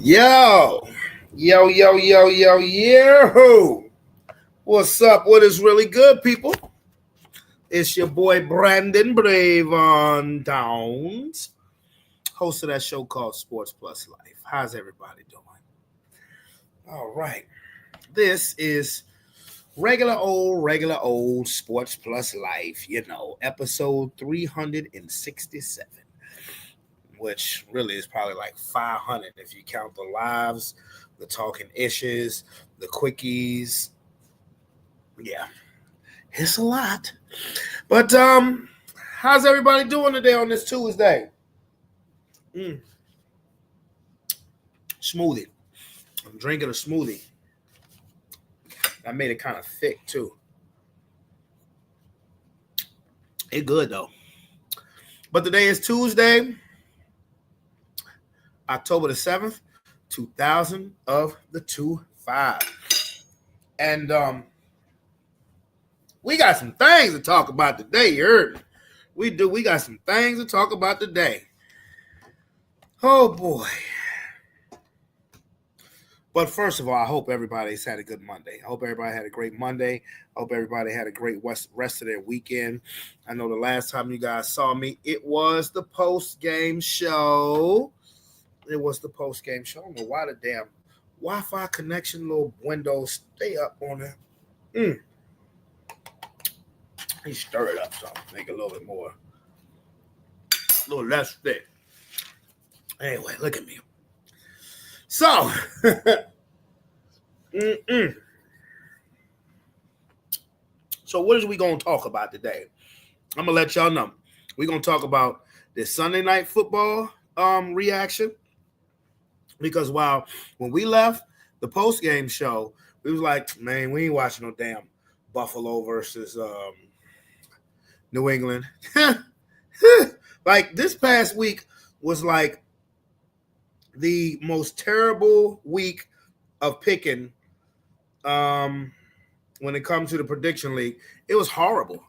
Yo, yo. What's up? What is really good, people? It's your boy Brandon Brave on Downs, host of that show called Sports Plus Life. How's everybody doing? All right. This is regular old Sports Plus Life, episode 367. Which really is probably like 500 if you count the lives, the talking issues, the quickies. Yeah, it's a lot. But how's everybody doing today on this Tuesday? Smoothie. I'm drinking a smoothie. I made it kind of thick too. It's good though. But today is Tuesday, October the 7th, 2000 of the 25. And we got some things to talk about today, you heard me. We do. We got some things to talk about today. Oh, boy. But first of all, I hope everybody's had a good Monday. I hope everybody had a great Monday. I hope everybody had a great rest of their weekend. I know the last time you guys saw me, it was the post-game show. I don't know why the damn Wi-Fi connection little windows stay up on there. He stir it up some, make it a little bit more, a little less thick. Anyway, look at me. So, so what is we going to talk about today? I'm going to let y'all know. We're going to talk about this Sunday night football reaction. Because when we left the post-game show, we was like, man, we ain't watching no damn Buffalo versus New England. Like this past week was like the most terrible week of picking when it comes to the prediction league. It was horrible.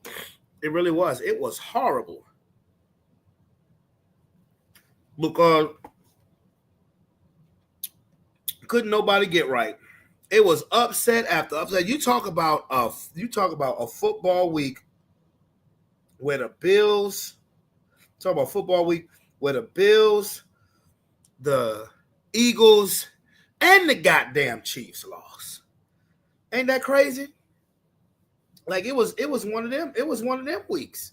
It really was. It was horrible. Because couldn't nobody get right. It was upset after upset. You talk about a football week where the Bills, the Eagles, and the goddamn Chiefs lost. Ain't that crazy? Like it was one of them. It was one of them weeks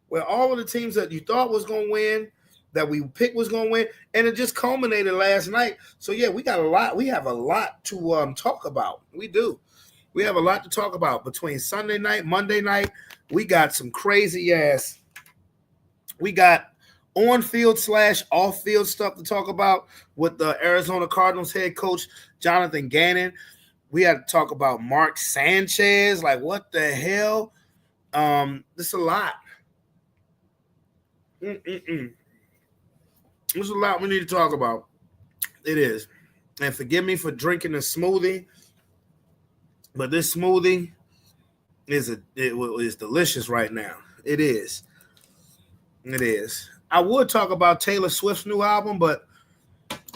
where all of the teams that you thought was going to win, that we picked was going to win, and it just culminated last night. So yeah, we have a lot to talk about. We do. We have a lot to talk about between Sunday night, Monday night. We got some crazy ass. We got on-field / off-field stuff to talk about with the Arizona Cardinals head coach Jonathan Gannon. We had to talk about Mark Sanchez. Like, what the hell? This is a lot. There's a lot we need to talk about. It is. And forgive me for drinking a smoothie, but this smoothie is delicious right now. It is. It is. I would talk about Taylor Swift's new album, but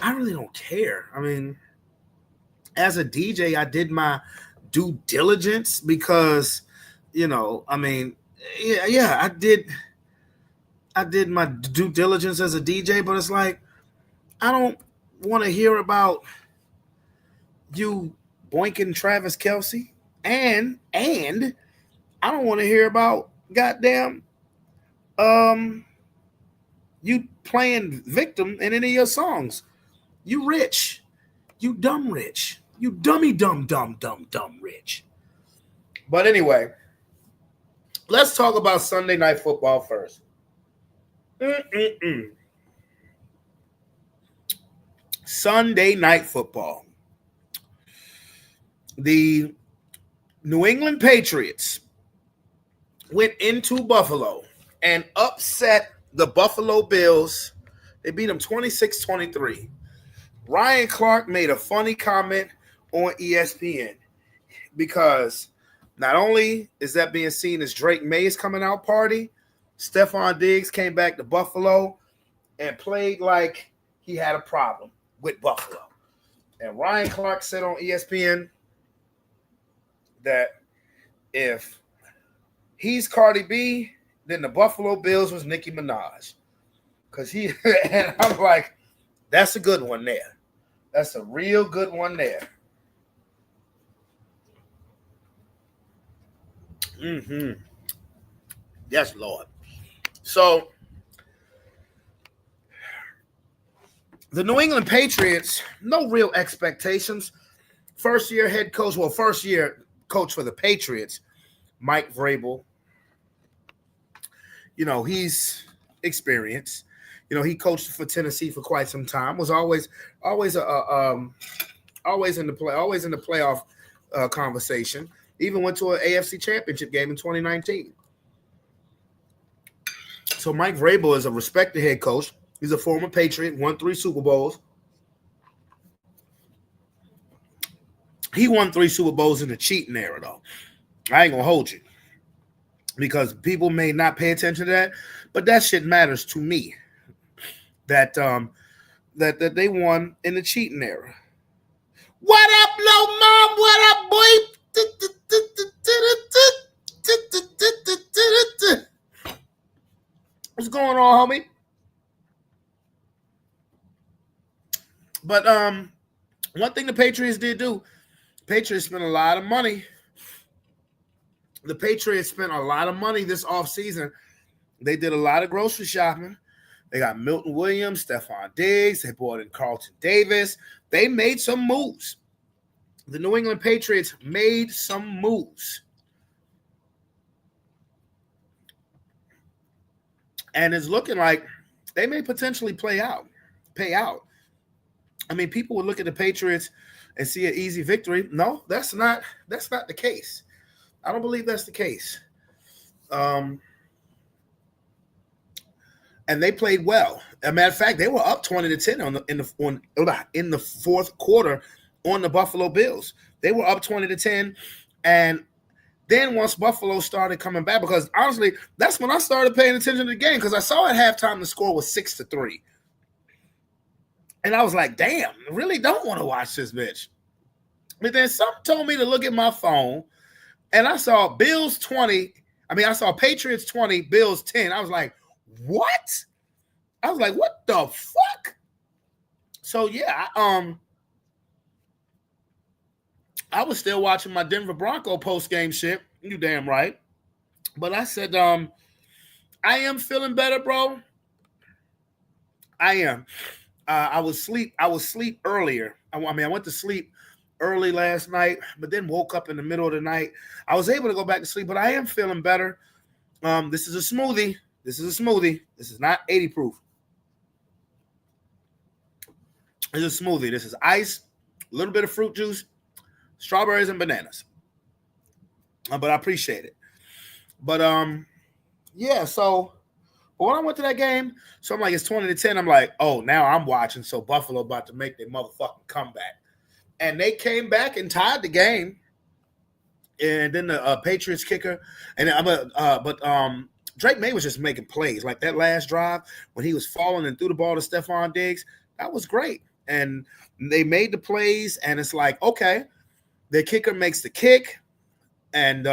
I really don't care. I mean, as a DJ, I did my due diligence because, I did my due diligence as a DJ, but it's like, I don't want to hear about you boinking Travis Kelce, and I don't want to hear about goddamn you playing victim in any of your songs. You rich. You dumb rich. You dummy dumb rich. But anyway, let's talk about Sunday night football first. Sunday night football. The New England Patriots went into Buffalo and upset the Buffalo Bills. They beat them 26-23. Ryan Clark made a funny comment on ESPN because not only is that being seen as Drake May's coming out party, Stephon Diggs came back to Buffalo and played like he had a problem with Buffalo. And Ryan Clark said on ESPN that if he's Cardi B, then the Buffalo Bills was Nicki Minaj. Because he, and I'm like, that's a good one there. That's a real good one there. Mm-hmm. Yes, Lord. So, the New England Patriots, no real expectations. First year coach for the Patriots, Mike Vrabel. You know, he's experienced. You know, he coached for Tennessee for quite some time. Was always in the playoff conversation. Even went to an AFC Championship game in 2019. So Mike Vrabel is a respected head coach. He's a former Patriot, won 3 Super Bowls. He won 3 Super Bowls in the cheating era, though. I ain't gonna hold you, because people may not pay attention to that, but that shit matters to me. That they won in the cheating era. What up, low mom? What up, boy? What's going on, homie? But one thing the Patriots did do, Patriots spent a lot of money. The Patriots spent a lot of money this offseason. They did a lot of grocery shopping. They got Milton Williams, Stephon Diggs. They brought in Carlton Davis. They made some moves. The New England Patriots made some moves. And it's looking like they may potentially pay out. I mean, people would look at the Patriots and see an easy victory. No, that's not the case. I don't believe that's the case. And they played well. As a matter of fact, they were up 20-10 in the fourth quarter on the Buffalo Bills. They were up 20-10, and then once Buffalo started coming back, because honestly, that's when I started paying attention to the game, because I saw at halftime the score was 6-3. And I was like, damn, I really don't want to watch this bitch. But then something told me to look at my phone, and I saw Patriots 20, Bills 10. I was like, what? I was like, what the fuck? So yeah, I was still watching my Denver Bronco post-game shit. You damn right. But I said, I am feeling better, bro. I am. I was asleep earlier. I went to sleep early last night, but then woke up in the middle of the night. I was able to go back to sleep, but I am feeling better. This is a smoothie. This is not 80 proof. It's a smoothie. This is ice, a little bit of fruit juice, strawberries and bananas. But I appreciate it. But yeah, so when I went to that game, so I'm like, it's 20-10. I'm like, oh, now I'm watching. So Buffalo about to make their motherfucking comeback. And they came back and tied the game. And then the Patriots kicker. And Drake May was just making plays. Like that last drive when he was falling and threw the ball to Stephon Diggs, that was great. And they made the plays, and it's like, okay, the kicker makes the kick, and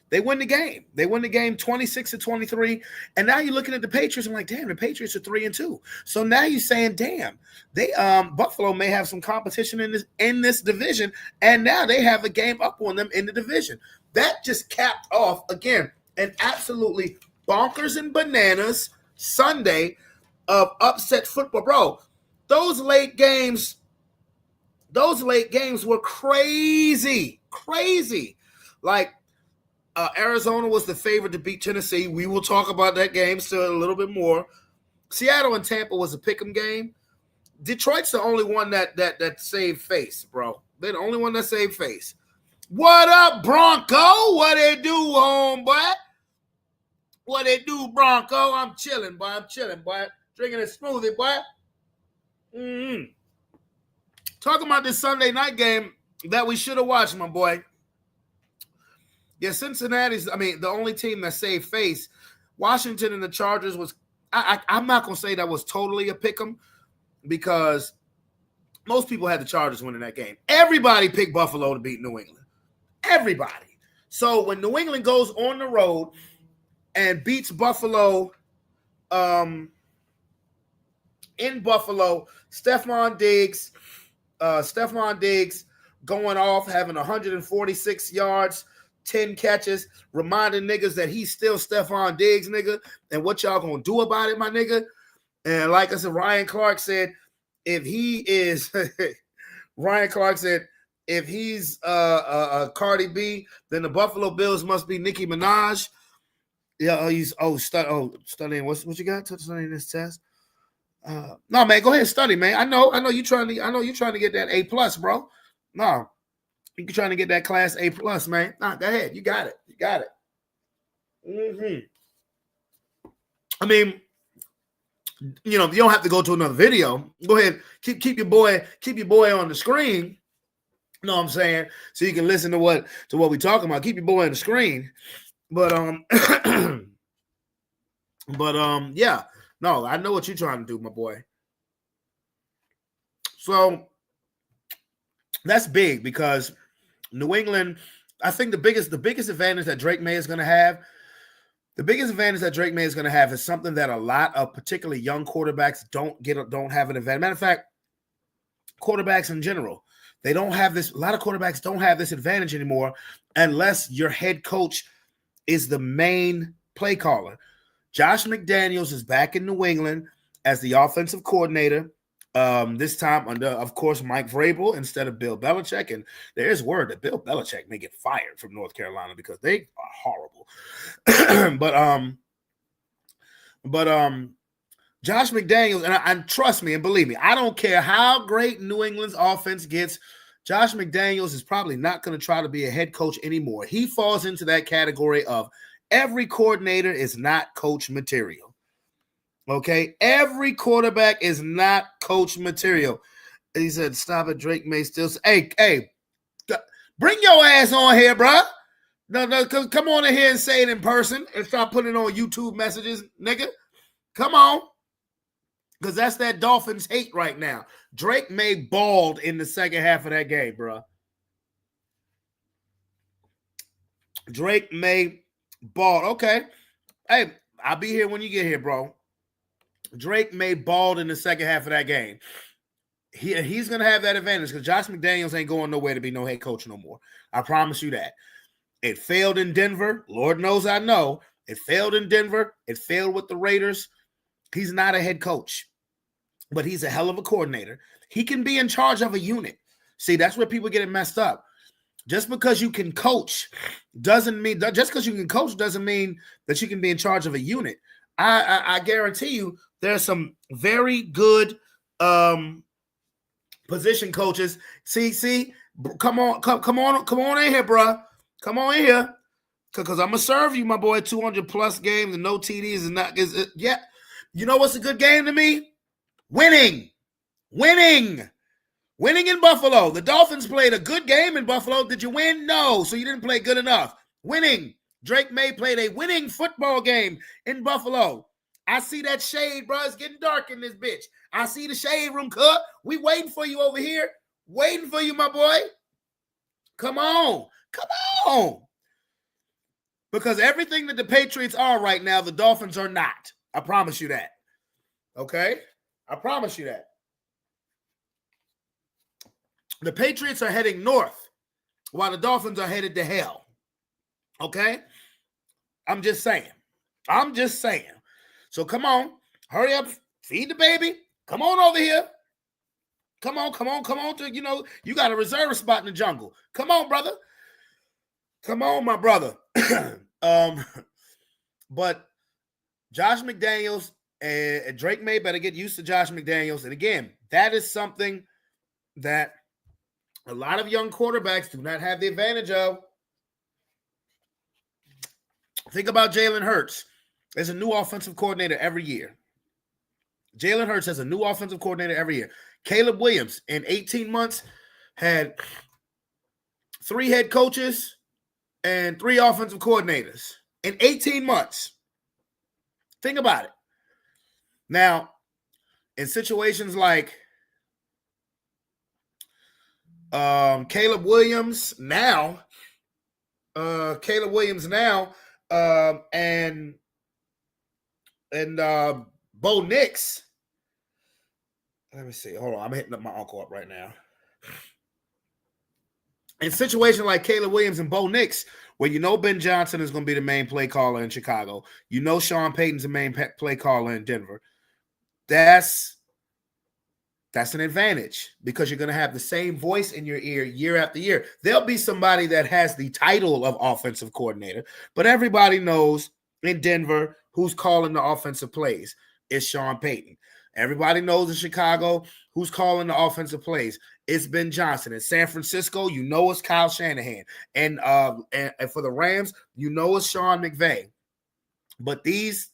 they win the game. They win the game 26-23. And now you're looking at the Patriots. I'm like, damn, the Patriots are 3-2. So now you're saying, damn, they Buffalo may have some competition in this division, and now they have a game up on them in the division. That just capped off again an absolutely bonkers and bananas Sunday of upset football, bro. Those late games were crazy. Like Arizona was the favorite to beat Tennessee. We will talk about that game still a little bit more. Seattle and Tampa was a pick'em game. Detroit's the only one that saved face, bro. They're the only one that saved face. What up, Bronco? What it do, homeboy? What it do, Bronco? I'm chilling, boy. Drinking a smoothie, boy. Talking about this Sunday night game that we should have watched, my boy. Yeah, Cincinnati's, the only team that saved face. Washington and the Chargers was, I'm not going to say that was totally a pick 'em, because most people had the Chargers winning that game. Everybody picked Buffalo to beat New England. Everybody. So when New England goes on the road and beats Buffalo in Buffalo, Stephon Diggs going off, having 146 yards, 10 catches, reminding niggas that he's still Stephon Diggs, nigga, and what y'all gonna do about it, my nigga? And like I said, Ryan Clark said, if he is Ryan Clark said, if he's Cardi B, then the Buffalo Bills must be Nicki Minaj. Yeah, he's studying. What you got? Studying this test? No, man, go ahead and study, man. I know you're trying to get that A+, bro. No, you're trying to get that class A+, man. Nah, go ahead. You got it. Mm-hmm. I mean, you don't have to go to another video. Go ahead, keep your boy on the screen. You know what I'm saying? So you can listen to what we talking about. Keep your boy on the screen. But yeah. No, I know what you're trying to do, my boy. So that's big because New England, I think the biggest advantage that Drake May is going to have, is something that a lot of particularly young quarterbacks don't have an advantage. Matter of fact, quarterbacks in general, they don't have this. A lot of quarterbacks don't have this advantage anymore unless your head coach is the main play caller. Josh McDaniels is back in New England as the offensive coordinator. This time under, of course, Mike Vrabel instead of Bill Belichick. And there is word that Bill Belichick may get fired from North Carolina because they are horrible. but Josh McDaniels, and trust me and believe me, I don't care how great New England's offense gets. Josh McDaniels is probably not going to try to be a head coach anymore. He falls into that category of every coordinator is not coach material. Okay? Every quarterback is not coach material. He said, stop it, Drake May still say, hey, bring your ass on here, bro. No, come on in here and say it in person and stop putting it on YouTube messages, nigga. Come on. Because that's that Dolphins hate right now. Drake May balled in the second half of that game, bro. Drake May balled. Okay. Hey, I'll be here when you get here, bro. Drake May balled in the second half of that game. He's going to have that advantage because Josh McDaniels ain't going nowhere to be no head coach no more. I promise you that. It failed in Denver. Lord knows I know. It failed in Denver. It failed with the Raiders. He's not a head coach, but he's a hell of a coordinator. He can be in charge of a unit. See, that's where people get it messed up. Just because you can coach doesn't mean that you can be in charge of a unit. I guarantee you there's some very good position coaches. See, come on in here, bro. Come on in here. Because I'm going to serve you, my boy, 200 plus games and no TDs and not yeah. You know what's a good game to me? Winning in Buffalo. The Dolphins played a good game in Buffalo. Did you win? No. So you didn't play good enough. Winning. Drake May played a winning football game in Buffalo. I see that shade, bro. It's getting dark in this bitch. I see the shade room cut. We waiting for you over here. Waiting for you, my boy. Come on. Because everything that the Patriots are right now, the Dolphins are not. I promise you that. Okay? I promise you that. The Patriots are heading north while the Dolphins are headed to hell. Okay? I'm just saying. So come on. Hurry up. Feed the baby. Come on over here. Come on. You got a reserve spot in the jungle. Come on, brother. Come on, my brother. But Josh McDaniels and Drake May better get used to Josh McDaniels. And again, that is something that a lot of young quarterbacks do not have the advantage of. Think about Jalen Hurts. There's a new offensive coordinator every year. Jalen Hurts has a new offensive coordinator every year. Caleb Williams, in 18 months, had 3 head coaches and 3 offensive coordinators. In 18 months. Think about it. Now, in situations like Caleb Williams now, and Bo Nix. Let me see. Hold on. I'm hitting up my uncle up right now. In situations like Caleb Williams and Bo Nix, where you know Ben Johnson is going to be the main play caller in Chicago, you know Sean Payton's the main play caller in Denver, that's an advantage because you're going to have the same voice in your ear year after year. There'll be somebody that has the title of offensive coordinator, but everybody knows in Denver who's calling the offensive plays. It's Sean Payton. Everybody knows in Chicago who's calling the offensive plays. It's Ben Johnson. In San Francisco, you know it's Kyle Shanahan. And for the Rams, you know it's Sean McVay. But these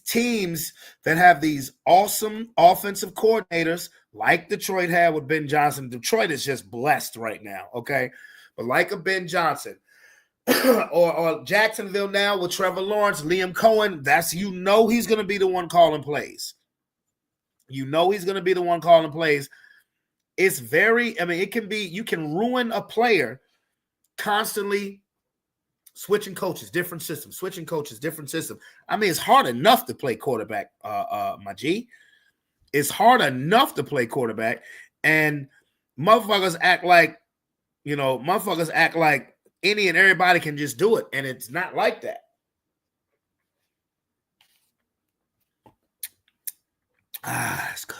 teams that have these awesome offensive coordinators, like Detroit had with Ben Johnson, Detroit is just blessed right now, okay? But like a Ben Johnson, or Jacksonville now with Trevor Lawrence, Liam Cohen, he's going to be the one calling plays. You know he's going to be the one calling plays. It's you can ruin a player constantly switching coaches, different systems, I mean, it's hard enough to play quarterback, my G. It's hard enough to play quarterback, and motherfuckers act like any and everybody can just do it, and it's not like that. That's good.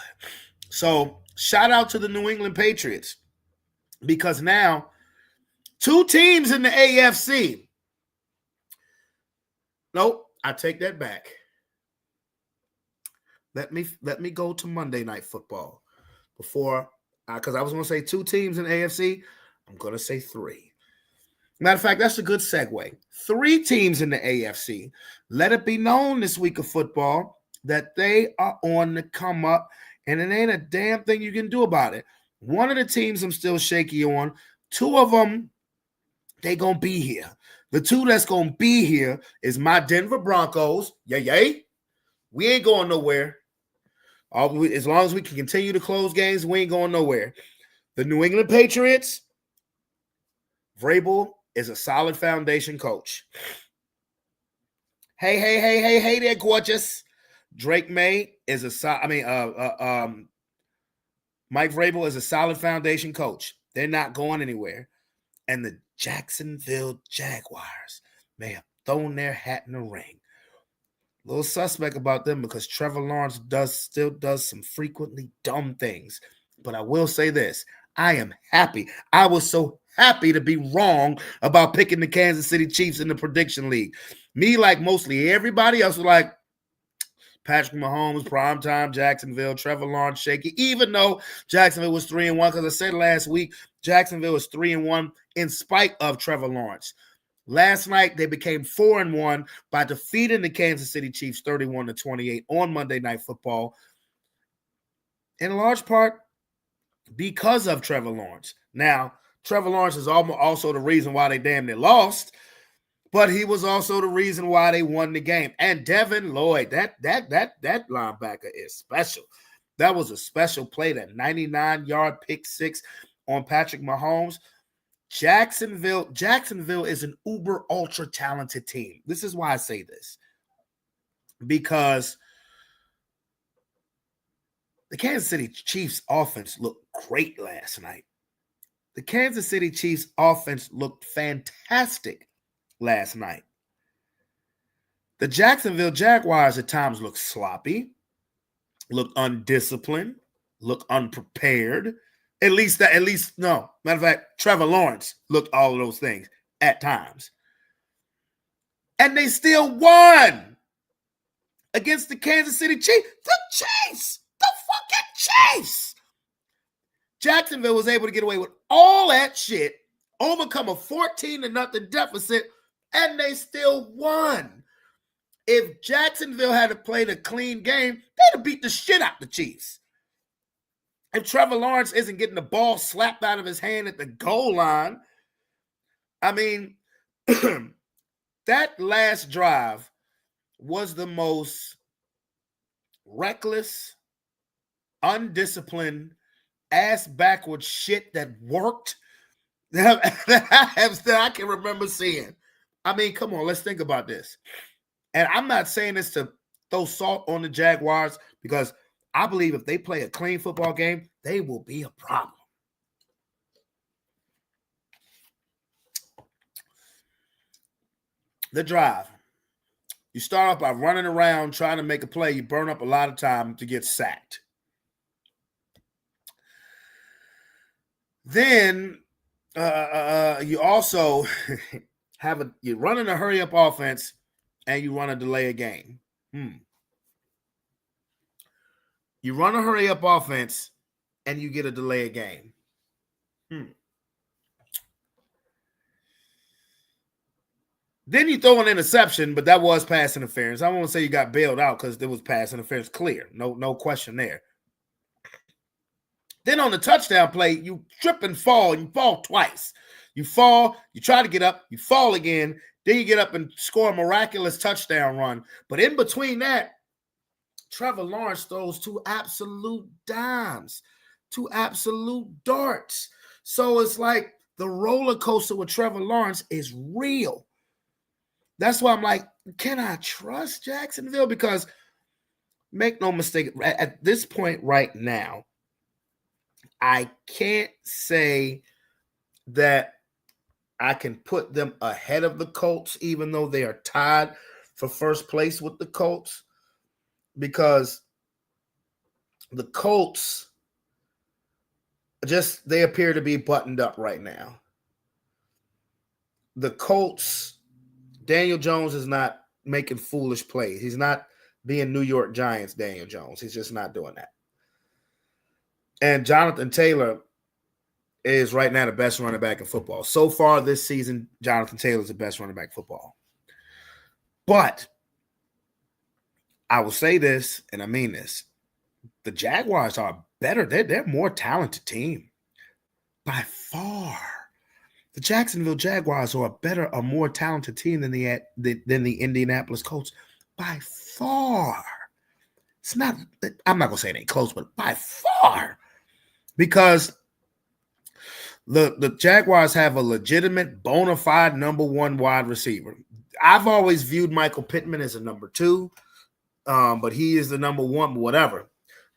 So, shout out to the New England Patriots, because now 2 teams in the AFC. Nope, I take that back. Let me go to Monday Night Football before, because I was going to say 2 teams in the AFC. I'm going to say 3. Matter of fact, that's a good segue. 3 teams in the AFC. Let it be known this week of football that they are on the come up, and it ain't a damn thing you can do about it. One of the teams I'm still shaky on. 2 of them, they going to be here. The 2 that's going to be here is my Denver Broncos. Yay. We ain't going nowhere. As long as we can continue to close games, we ain't going nowhere. The New England Patriots, Vrabel is a solid foundation coach. Hey there, gorgeous. Drake May is Mike Vrabel is a solid foundation coach. They're not going anywhere. And the Jacksonville Jaguars may have thrown their hat in the ring. A little suspect about them because Trevor Lawrence still does some frequently dumb things. But I will say this. I am happy. I was so happy to be wrong about picking the Kansas City Chiefs in the prediction league. Me, like mostly everybody else, was like Patrick Mahomes, primetime, Jacksonville, Trevor Lawrence, shaky, even though Jacksonville was 3-1, because I said last week, Jacksonville was 3-1 in spite of Trevor Lawrence. Last night, they became 4-1 by defeating the Kansas City Chiefs 31-28 on Monday Night Football, in large part because of Trevor Lawrence. Now, Trevor Lawrence is also the reason why they damn near lost, but he was also the reason why they won the game. And Devin Lloyd, that linebacker is special. That was a special play, that 99-yard pick 6 on Patrick Mahomes. Jacksonville is an uber ultra talented team. This is why I say this, because the Kansas City Chiefs offense looked great last night. The Kansas City Chiefs offense looked fantastic last night. The Jacksonville Jaguars at times looked sloppy, looked undisciplined, looked unprepared. Matter of fact, Trevor Lawrence looked all of those things at times. And they still won against the Kansas City Chiefs. The fucking Chiefs. Jacksonville was able to get away with all that shit, overcome a 14-0 deficit, and they still won. If Jacksonville had played a clean game, they'd have beat the shit out the Chiefs. If Trevor Lawrence isn't getting the ball slapped out of his hand at the goal line, I mean, that last drive was the most reckless, undisciplined, ass backwards shit that worked that I can remember seeing. I mean, come on, let's think about this. And I'm not saying this to throw salt on the Jaguars, because I believe if they play a clean football game, they will be a problem. The drive. You start off by running around trying to make a play. You burn up a lot of time to get sacked. Then you also you run in a hurry up offense and you run a delay a game. You run a hurry up offense and you get a delay a game. Then you throw an interception, but that was pass interference. I won't say you got bailed out because there was pass interference clear. No question there. Then on the touchdown play, you trip and fall twice. You fall, you try to get up, you fall again, then you get up and score a miraculous touchdown run. But in between that, Trevor Lawrence throws two absolute dimes, two absolute darts. So it's like the roller coaster with Trevor Lawrence is real. That's why I'm like, can I trust Jacksonville? Because make no mistake, at this point right now, I can't say that I can put them ahead of the Colts, even though they are tied for first place with the Colts, because the Colts they appear to be buttoned up right now. The Colts, Daniel Jones is not making foolish plays. He's not being New York Giants Daniel Jones. He's just not doing that. And Jonathan Taylor is right now the best running back in football. So far this season, Jonathan Taylor is the best running back in football. But I will say this, and I mean this. The Jaguars are better. They're a more talented team. By far. The Jacksonville Jaguars are a more talented team than the Indianapolis Colts. By far. It's not, I'm not going to say it ain't close, but by far. Because the Jaguars have a legitimate, bona fide number one wide receiver. I've always viewed Michael Pittman as a number two, but he is the number one, whatever.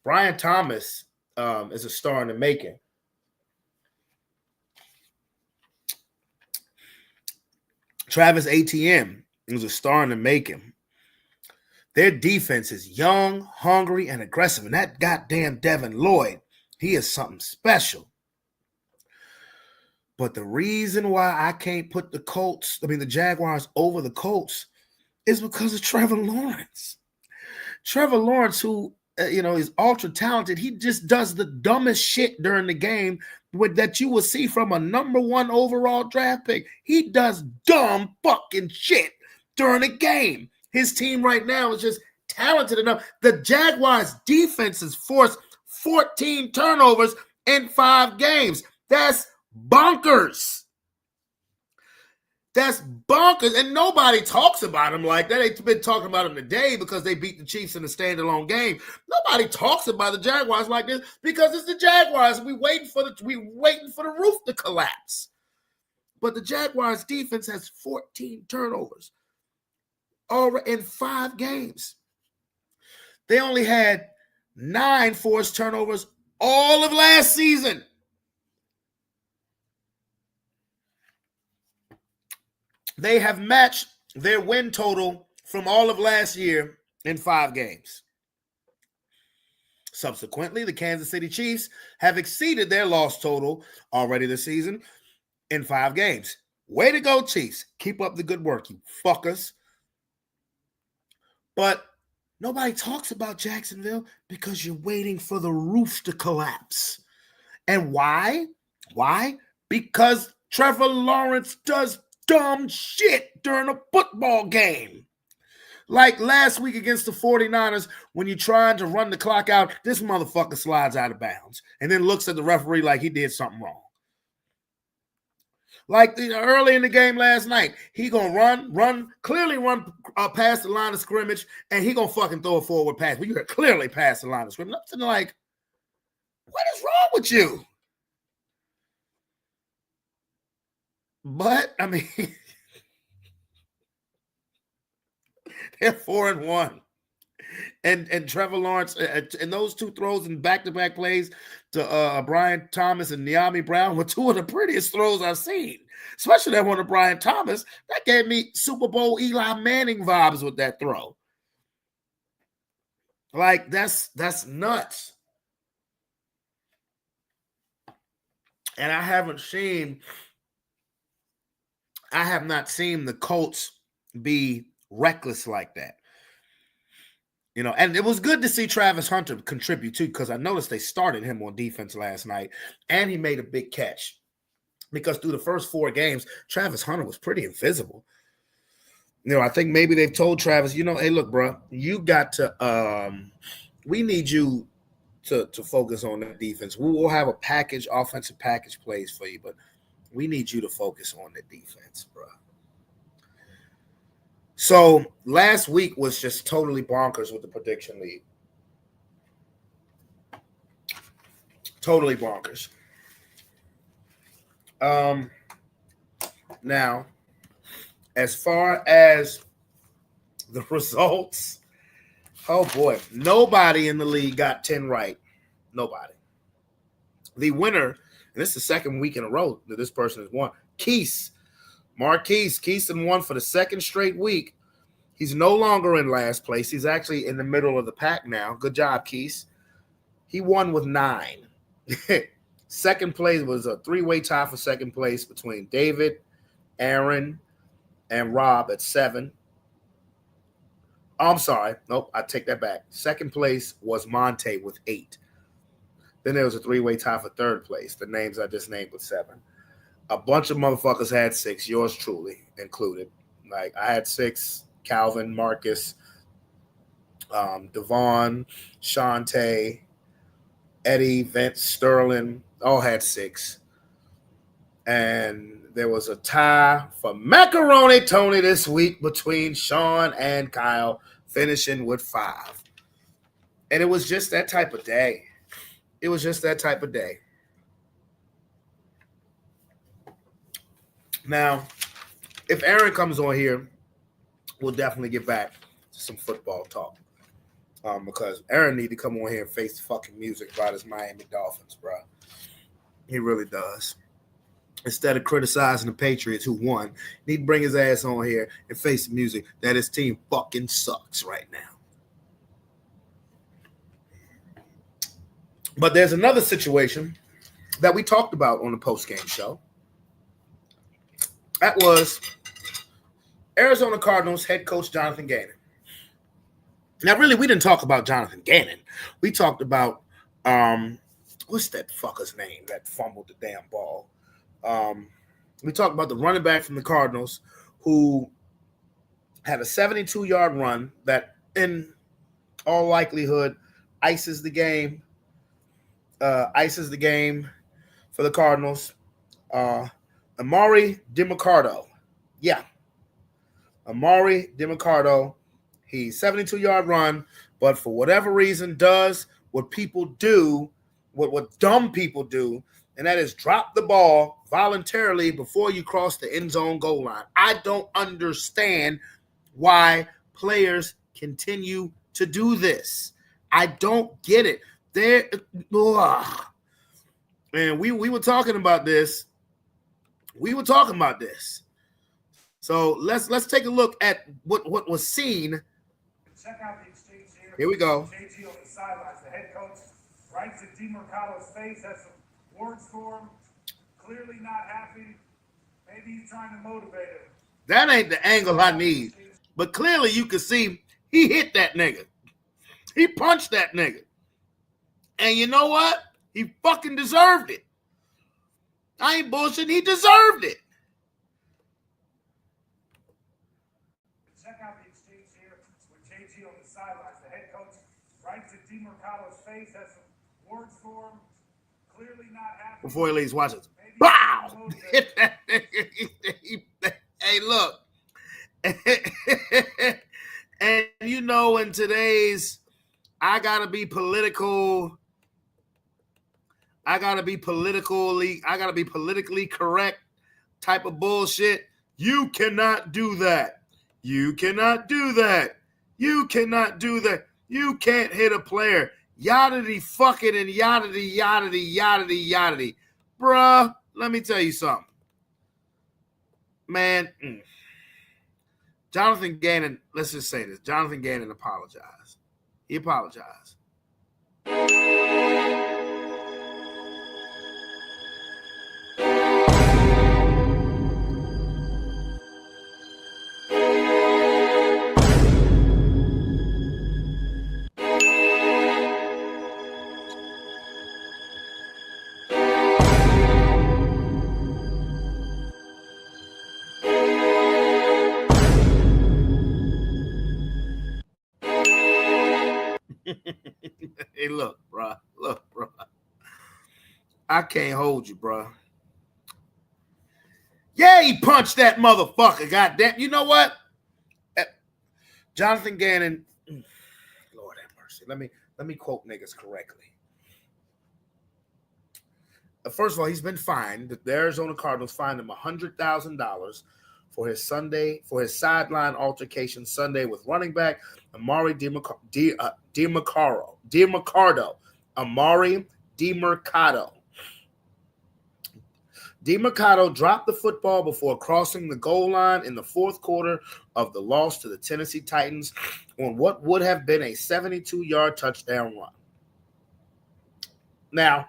Brian Thomas is a star in the making. Travis Etienne is a star in the making. Their defense is young, hungry, and aggressive. And that goddamn Devin Lloyd, he is something special. But the reason why I can't put the Jaguars over the Colts is because of Trevor Lawrence. Trevor Lawrence, who, is ultra talented, he just does the dumbest shit during the game that you will see from a number one overall draft pick. He does dumb fucking shit during a game. His team right now is just talented enough. The Jaguars' defense has forced 14 turnovers in 5 games. That's bonkers. That's bonkers. And nobody talks about him like that. They've been talking about him today because they beat the Chiefs in a standalone game. Nobody talks about the Jaguars like this because it's the Jaguars. We waiting for the roof to collapse. But the Jaguars defense has 14 turnovers already in 5 games. They only had 9 forced turnovers all of last season. They have matched their win total from all of last year in 5 games. Subsequently, the Kansas City Chiefs have exceeded their loss total already this season in 5 games. Way to go, Chiefs. Keep up the good work, you fuckers. But nobody talks about Jacksonville because you're waiting for the roof to collapse. And why? Why? Because Trevor Lawrence does dumb shit during a football game. Like last week against the 49ers, when you're trying to run the clock out, this motherfucker slides out of bounds and then looks at the referee like he did something wrong. Like early in the game last night, he gonna run past the line of scrimmage, and he gonna fucking throw a forward pass. But you clearly past the line of scrimmage. Nothing like, What is wrong with you? But I mean, they're 4-1. And Trevor Lawrence and those two throws in back-to-back plays to Brian Thomas and Niami Brown were two of the prettiest throws I've seen. Especially that one to Brian Thomas. That gave me Super Bowl Eli Manning vibes with that throw. Like, that's nuts. And I have not seen the Colts be reckless like that. You know, and it was good to see Travis Hunter contribute too, because I noticed they started him on defense last night, and he made a big catch. Because through the first 4 games, Travis Hunter was pretty invisible. You know, I think maybe they've told Travis, you know, hey, look, bro, you got to we need you to focus on the defense. We will have offensive package plays for you, but we need you to focus on the defense, bro. So last week was just totally bonkers with the prediction league. Totally bonkers. Now, as far as the results, oh boy, nobody in the league got 10 right. Nobody. The winner, and this is the second week in a row that this person has won, Marquise won for the second straight week. He's no longer in last place. He's actually in the middle of the pack now. Good job, Keith. He won with 9. Second place was a 3-way tie for second place between David, Aaron, and Rob at 7. Oh, I'm sorry. Nope, I take that back. Second place was Monte with 8. Then there was a 3-way tie for third place. The names I just named with 7. A bunch of motherfuckers had 6, yours truly included. Like, I had 6, Calvin, Marcus, Devon, Shante, Eddie, Vince, Sterling, all had 6. And there was a tie for Macaroni Tony this week between Sean and Kyle, finishing with 5. And it was just that type of day. Now, if Aaron comes on here, we'll definitely get back to some football talk. Because Aaron need to come on here and face the fucking music about his Miami Dolphins, bro. He really does. Instead of criticizing the Patriots who won, he need to bring his ass on here and face the music that his team fucking sucks right now. But there's another situation that we talked about on the post-game show. That was Arizona Cardinals head coach Jonathan Gannon. Now, really, we didn't talk about Jonathan Gannon. We talked about, what's that fucker's name that fumbled the damn ball? We talked about the running back from the Cardinals who had a 72-yard run that, in all likelihood, ices the game for the Cardinals. Amari DiMarcado. Yeah. Amari DiMarcado. He's 72-yard run, but for whatever reason does what people do, what dumb people do, and that is drop the ball voluntarily before you cross the end zone goal line. I don't understand why players continue to do this. I don't get it. And we were talking about this. So let's take a look at what was seen. Check out the exchange here. Here we go. JT on the sidelines. The head coach writes at DiMarcado's face, has some words for him. Clearly not happy. Maybe he's trying to motivate him. That ain't the angle I need. But clearly you can see he hit that nigga. He punched that nigga. And you know what? He fucking deserved it. I ain't bullshitting. He deserved it. Check out the exchange here with JT on the sidelines. The head coach writes at DiMarcado's face, has some words for him. Clearly not happy. Before he leaves, watch it. Wow! Hit that nigga. Hey, look. And you know, in today's I gotta be political I gotta be politically correct type of bullshit. You cannot do that. You cannot do that. You cannot do that. You can't hit a player. Yaddy fucking and yaddy. Bruh, let me tell you something. Man, Jonathan Gannon, let's just say this. Jonathan Gannon apologized. He apologized. Hey, look, bro. I can't hold you, bro. Yeah, he punched that motherfucker. Goddamn. You know what? Jonathan Gannon. Lord have mercy. Let me quote niggas correctly. First of all, he's been fined. The Arizona Cardinals fined him $100,000 for his sideline altercation Sunday with running back Amari DiMercado. Amari DiMercado. DiMercado dropped the football before crossing the goal line in the fourth quarter of the loss to the Tennessee Titans on what would have been a 72-yard touchdown run. Now,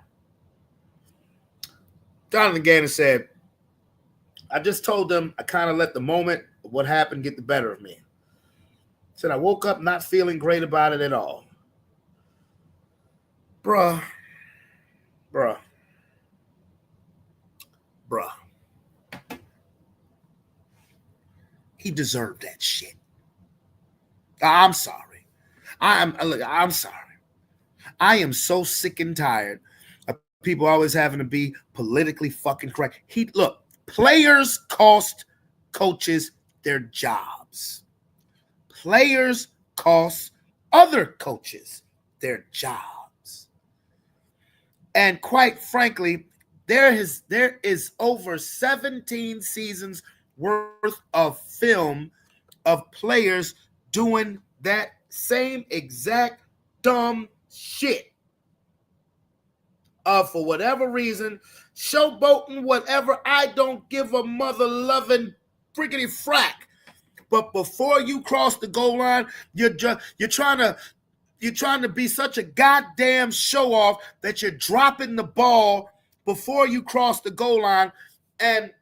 Jonathan Gannon said, I just told them I kind of let the moment of what happened get the better of me. Said I woke up not feeling great about it at all. Bruh. He deserved that shit. I'm sorry. I'm sorry. I am so sick and tired of people always having to be politically fucking correct. Players cost coaches their jobs. Players cost other coaches their jobs. And quite frankly, there is over 17 seasons worth of film of players doing that same exact dumb shit. For whatever reason, showboating, whatever, I don't give a mother loving friggity frack. But before you cross the goal line, you're trying to be such a goddamn show off that you're dropping the ball before you cross the goal line. And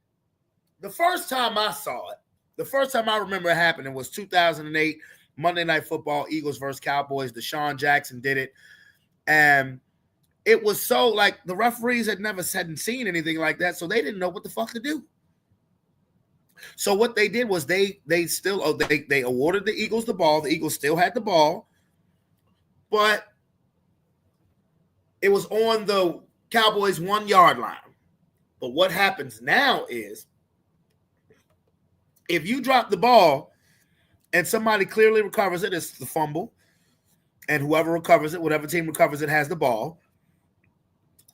the first time I saw it, the first time I remember it happening was 2008 Monday Night Football, Eagles versus Cowboys. Deshaun Jackson did it, and it was so like the referees hadn't seen anything like that, so they didn't know what the fuck to do. So what they did was they awarded the Eagles the ball. The Eagles still had the ball, but it was on the Cowboys 1 yard line. But what happens now is if you drop the ball and somebody clearly recovers it, it's the fumble, and whoever recovers it, whatever team recovers it, has the ball.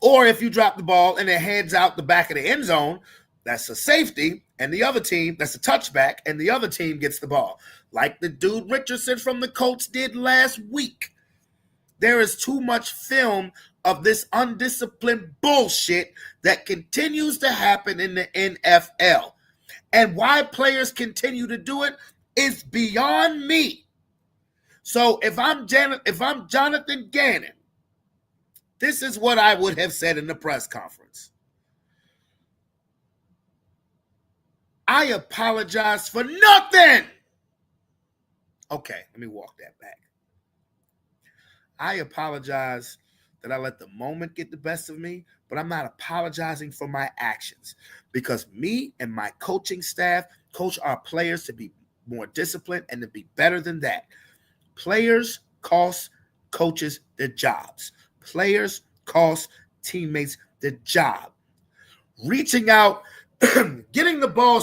Or if you drop the ball and it heads out the back of the end zone, that's a safety, and the other team, that's a touchback, and the other team gets the ball. Like the dude Richardson from the Colts did last week. There is too much film of this undisciplined bullshit that continues to happen in the NFL. And why players continue to do it is beyond me. So if I'm Jonathan Gannon, this is what I would have said in the press conference. I apologize for nothing. Okay, let me walk that back. I apologize that I let the moment get the best of me, but I'm not apologizing for my actions because me and my coaching staff coach our players to be more disciplined and to be better than that. Players cost coaches their jobs. Players cost teammates their job. Reaching out, getting the ball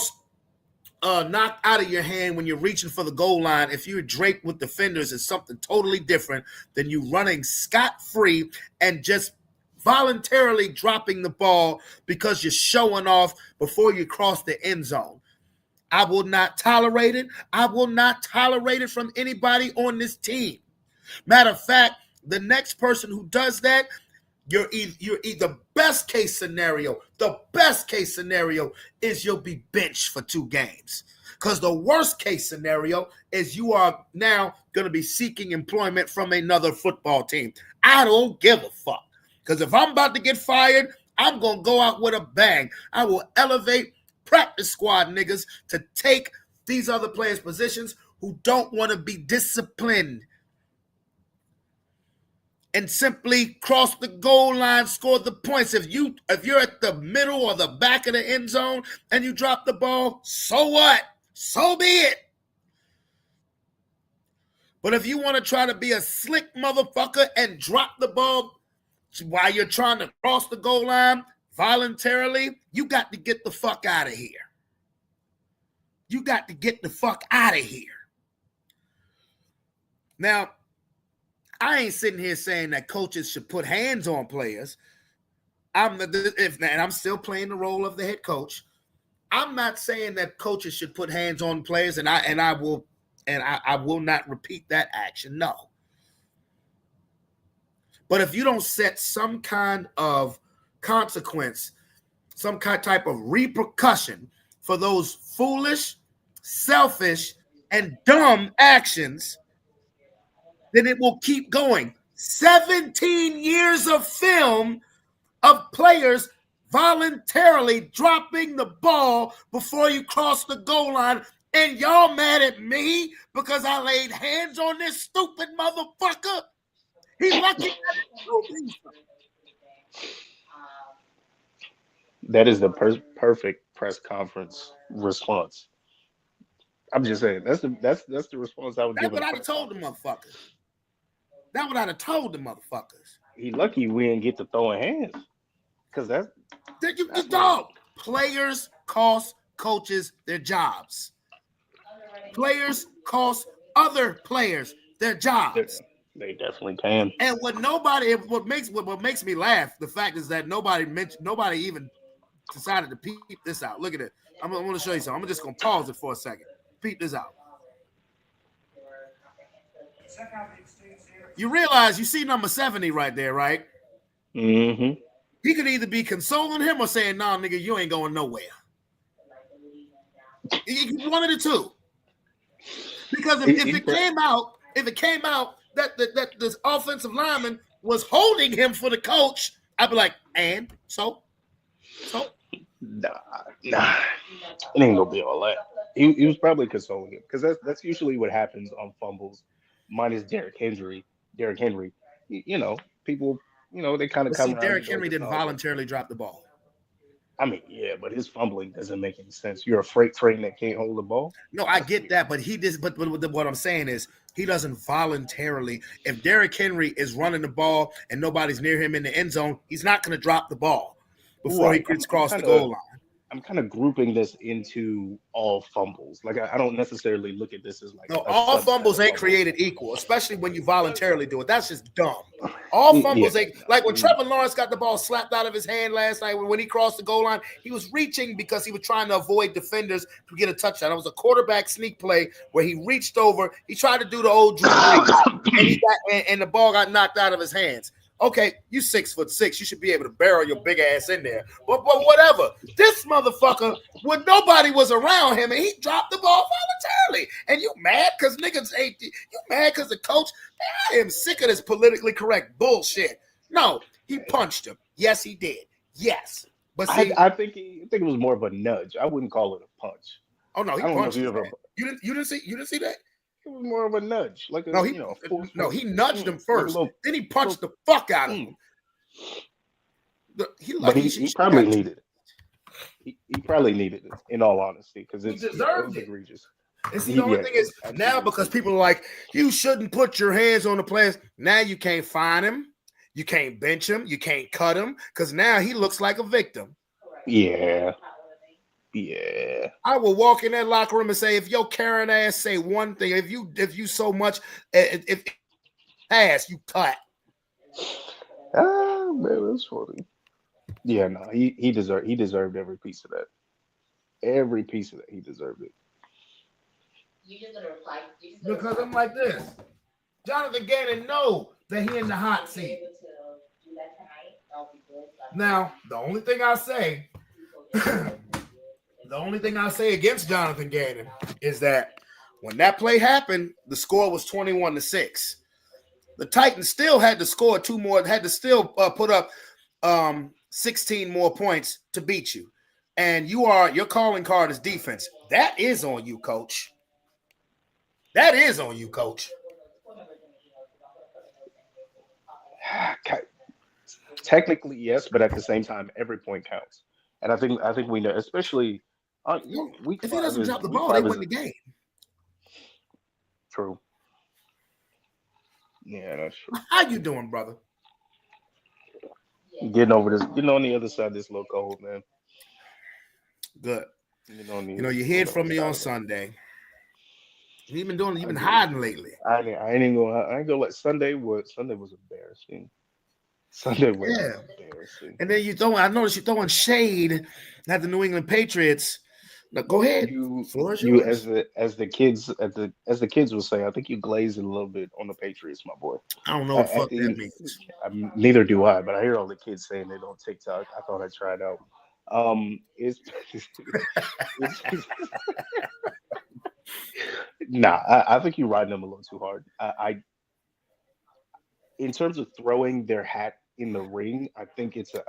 knocked out of your hand when you're reaching for the goal line, if you're draped with defenders, is something totally different than you running scot-free and just voluntarily dropping the ball because you're showing off before you cross the end zone. I will not tolerate it. I will not tolerate it from anybody on this team. Matter of fact, the next person who does that, you're either best case scenario. The best case scenario is you'll be benched for 2 games. Because the worst case scenario is you are now going to be seeking employment from another football team. I don't give a fuck. Because if I'm about to get fired, I'm going to go out with a bang. I will elevate practice squad niggas to take these other players' positions who don't want to be disciplined and simply cross the goal line, score the points. If you're at the middle or the back of the end zone and you drop the ball, so what? So be it. But if you want to try to be a slick motherfucker and drop the ball while you're trying to cross the goal line voluntarily, you got to get the fuck out of here. You got to get the fuck out of here. Now, I ain't sitting here saying that coaches should put hands on players. And I'm still playing the role of the head coach. I'm not saying that coaches should put hands on players, and I will not repeat that action. No. But if you don't set some kind of consequence, some kind type of repercussion for those foolish, selfish, and dumb actions, then it will keep going. 17 years of film of players voluntarily dropping the ball before you cross the goal line, and y'all mad at me because I laid hands on this stupid motherfucker? He's lucky. That is the perfect press conference response. I'm just saying that's the response I would give. That's what I'd have told the motherfuckers. That's what I'd have told the motherfuckers. He lucky we didn't get to throwing hands, because that's dog. Players cost coaches their jobs. Players cost other players their jobs. They definitely can. And what makes me laugh, the fact is that nobody even decided to peep this out. Look at it. I'm going to show you something. I'm just going to pause it for a second. Peep this out. You realize you see number 70 right there, right? Mm-hmm. He could either be consoling him or saying, "Nah, nigga, you ain't going nowhere." One of the two. Because if it came out that this offensive lineman was holding him for the coach, I'd be like, and so. Nah, it ain't gonna be all that. He was probably consoling him, because that's usually what happens on fumbles, minus Derrick Henry. You know, people, they kind of come. Derrick Henry didn't voluntarily drop the ball. I mean, yeah, but his fumbling doesn't make any sense. You're a freight train that can't hold the ball. No, I get that, but But what I'm saying is, he doesn't voluntarily. If Derrick Henry is running the ball and nobody's near him in the end zone, he's not going to drop the ball before he gets across the goal line. I'm kind of grouping this into all fumbles. Like, I don't necessarily look at this as like. No, all fumbles ain't created equal, especially when you voluntarily do it. That's just dumb. All fumbles ain't like when Trevor Lawrence got the ball slapped out of his hand last night when he crossed the goal line. He was reaching because he was trying to avoid defenders to get a touchdown. It was a quarterback sneak play where he reached over. He tried to do the old Drew Brees, and the ball got knocked out of his hands. Okay, you 6'6", you should be able to barrel your big ass in there. But whatever. This motherfucker, when nobody was around him, and he dropped the ball voluntarily. And you mad because niggas ain't, you mad because the coach, man, I am sick of this politically correct bullshit. No, he punched him. Yes, he did. Yes. But see, I think it was more of a nudge. I wouldn't call it a punch. Oh no, he punched him. You didn't see that? It was more of a nudge, like he nudged him first, then he punched the fuck out of him. He probably needed it. He probably needed it, in all honesty, because it was egregious. And see, the only thing is now, because people are like, you shouldn't put your hands on the players. Now you can't fine him, you can't bench him, you can't cut him, because now he looks like a victim. Yeah. I will walk in that locker room and say, if your Karen ass say one thing, if you so much, if ass you cut. Oh, man, that's funny. Yeah, no, he deserved every piece of that. Every piece of that, he deserved it. Because I'm like this. Jonathan Gannon know that he in the hot seat. Now, the only thing I say, the only thing I say against Jonathan Gannon is that when that play happened, the score was 21-6. The Titans still had to score two more, had to still put up 16 more points to beat you. And your calling card is defense. That is on you, coach. That is on you, coach. Technically, yes, but at the same time, every point counts. And I think we know, especially Well, week if he five doesn't is drop the week ball, they five is win the game. true. Yeah, that's true. How you doing, brother? Getting over this, getting on the other side of this little cold, man. Good. Getting on You know, you on heard the from other me side on of it. Sunday. You've I been get it. hiding lately. I ain't gonna let Sunday was embarrassing. Sunday was Yeah. embarrassing. And then I noticed you throwing shade at the New England Patriots. Now, go ahead. Floor is You yours. as the kids will say, I think you glazed it a little bit on the Patriots, my boy. I don't know what the At fuck the that end, means. neither do I, but I hear all the kids saying they don't TikTok. I thought I'd try it out. It's it's nah. I think you're riding them a little too hard. In terms of throwing their hat in the ring, I think it's a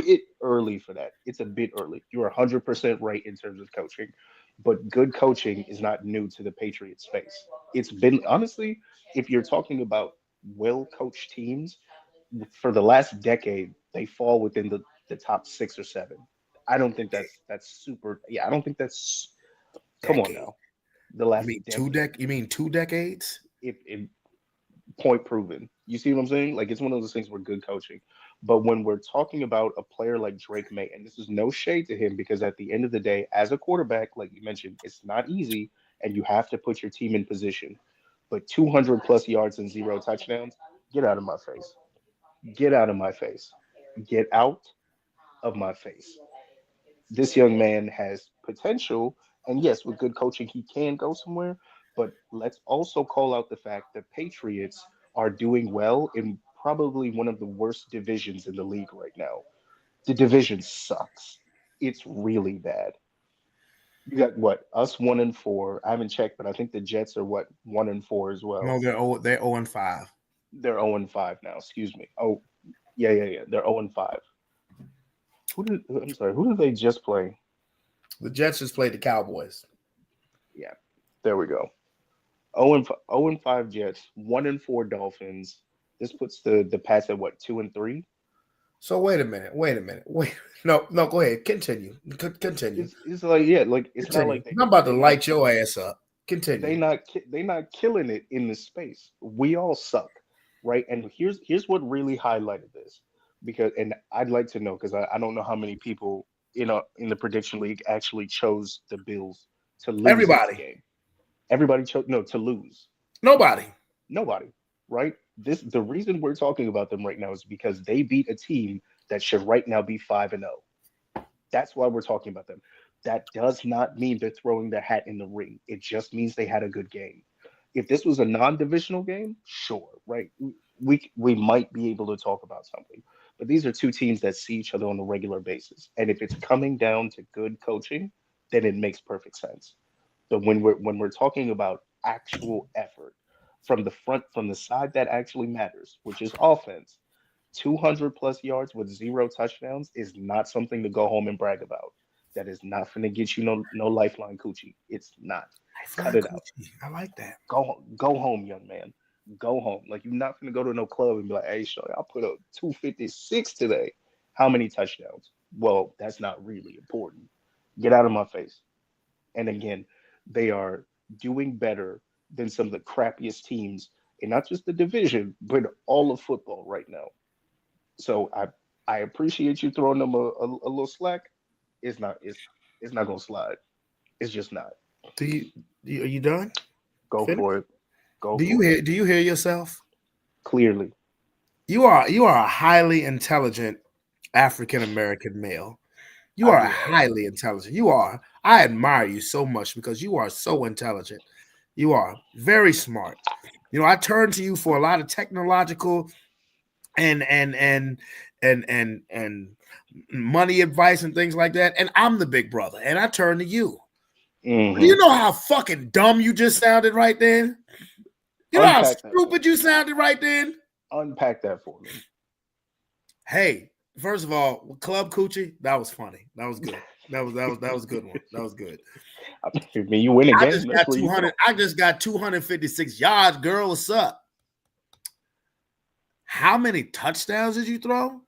bit early for that. It's a bit early. You're 100% right in terms of coaching, but good coaching is not new to the Patriots space. It's been honestly, if you're talking about well coached teams for the last decade, they fall within the top 6 or 7. I don't think that's super. Yeah, I don't think that's. Come on Decade. now, the last decade. You mean 2 decades? If point proven. You see what I'm saying? Like it's one of those things where good coaching. But when we're talking about a player like Drake May, and this is no shade to him because at the end of the day, as a quarterback, like you mentioned, it's not easy and you have to put your team in position. But 200 plus yards and 0 touchdowns, get out of my face. Get out of my face. Get out of my face. This young man has potential, and yes, with good coaching, he can go somewhere. But let's also call out the fact that Patriots are doing well in probably one of the worst divisions in the league right now. The division sucks. It's really bad. You got what? Us 1-4. I haven't checked, but I think the Jets are what 1-4 as well. No, they're 0-5. They're 0-5 now. Excuse me. Oh, yeah. They're 0-5. I'm sorry. Who did they just play? The Jets just played the Cowboys. Yeah, there we go. 0-5 Jets, 1-4 Dolphins. This puts the Pats at what, 2-3? So wait a minute. Wait. No, go ahead. Continue. Continue. It's like yeah, like it's not Continue. like I'm about to they not light your ass up. Continue. they not killing it in this space. We all suck, right? And here's what really highlighted this because and I'd like to know because I don't know how many people in the prediction league actually chose the Bills to lose this Everybody. game. Everybody chose no to lose. Nobody. Nobody, right? The reason we're talking about them right now is because they beat a team that should right now be 5-0. That's why we're talking about them. That does not mean they're throwing their hat in the ring. It just means they had a good game. If this was a non-divisional game, sure, right? We might be able to talk about something. But these are two teams that see each other on a regular basis. And if it's coming down to good coaching, then it makes perfect sense. But when we're talking about actual effort from the front, from the side that actually matters, which is offense, 200 plus yards with 0 touchdowns is not something to go home and brag about. That is not going to get you no lifeline coochie. It's not. Cut it out. I like that. Go home, young man. Go home. Like you're not going to go to no club and be like, "Hey, show I put up 256 today. How many touchdowns?" Well, that's not really important. Get out of my face. And again, they are doing better than some of the crappiest teams in not just the division, but all of football right now. So I appreciate you throwing them a little slack. It's not gonna slide. It's just not. Are you done? Go Finish? for it. Go for it. Do you hear yourself? Clearly. You are a highly intelligent African American male. You are highly intelligent. You are. I admire you so much because you are so intelligent. You are very smart. I turn to you for a lot of technological and money advice and things like that. And I'm the big brother, and I turn to you. Mhm. Do you know how fucking dumb you just sounded right then? You know how Unpack that stupid you sounded right then? Unpack that for me. Hey, first of all, Club Coochie, that was funny. That was good. That was a good one. That was good. I mean, you win a I game. just That's got where you 200. go. I just got 256 yards, girl. What's up? How many touchdowns did you throw?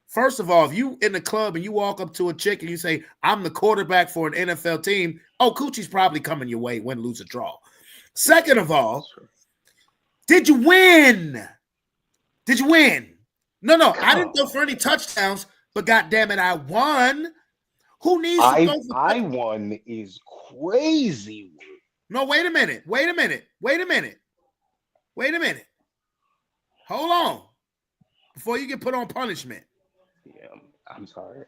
First of all, if you in the club and you walk up to a chick and you say, "I'm the quarterback for an NFL team," oh, Coochie's probably coming your way, win, lose, or draw. Second of all, did you win? Did you win? No, I didn't go for any touchdowns, but goddamn it, I won. Who needs to go for I won is crazy. No, wait a minute. Hold on. Before you get put on punishment. Yeah, I'm sorry.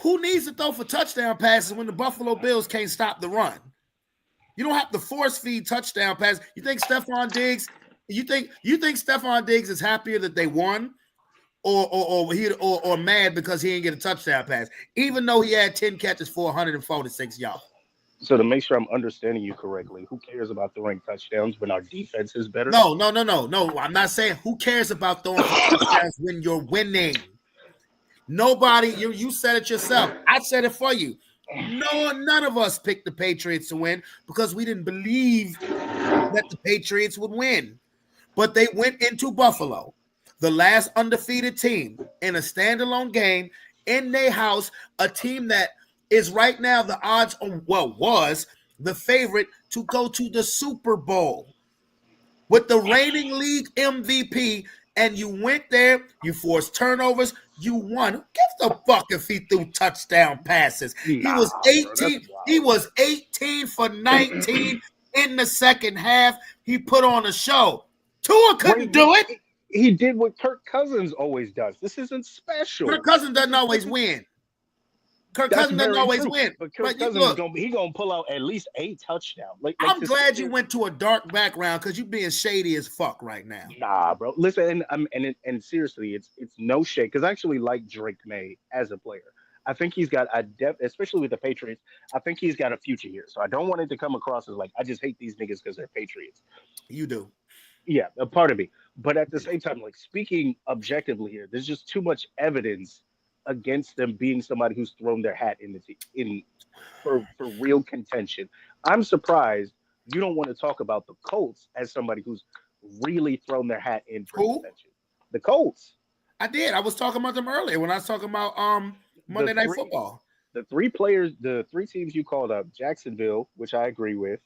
Who needs to throw for touchdown passes when the Buffalo Bills can't stop the run? You don't have to force feed touchdown passes. You think Stephon Diggs? You think Stephon Diggs is happier that they won, or mad because he didn't get a touchdown pass, even though he had 10 catches for 146 yards? So to make sure I'm understanding you correctly, who cares about throwing touchdowns when our defense is better? No. I'm not saying who cares about throwing touchdowns when you're winning. Nobody, you said it yourself. I said it for you. None of us picked the Patriots to win because we didn't believe that the Patriots would win. But they went into Buffalo, the last undefeated team, in a standalone game in their house, a team that is right now the odds on was the favorite to go to the Super Bowl with the reigning league MVP, and you went there, you forced turnovers, you won. Who gives a fuck if he threw touchdown passes? He was 18. He was 18 for 19 in the second half. He put on a show. Tua couldn't do it. He did what Kirk Cousins always does. This isn't special. Kirk Cousins doesn't always win. Kirk Cousins doesn't always win. But Kirk Cousins is gonna pull out at least a touchdown. I'm glad you went to a dark background because you're being shady as fuck right now. Nah, bro. Listen, and seriously, it's no shade because I actually like Drake May as a player. I think he's got a depth, especially with the Patriots. I think he's got a future here. So I don't want it to come across as like I just hate these niggas because they're Patriots. You do. Yeah, a part of me. But at the same time, like speaking objectively here, there's just too much evidence against them being somebody who's thrown their hat for real contention. I'm surprised you don't want to talk about the Colts as somebody who's really thrown their hat in for contention. The Colts. I did. I was talking about them earlier when I was talking about Monday Night Football. The three teams you called up: Jacksonville, which I agree with;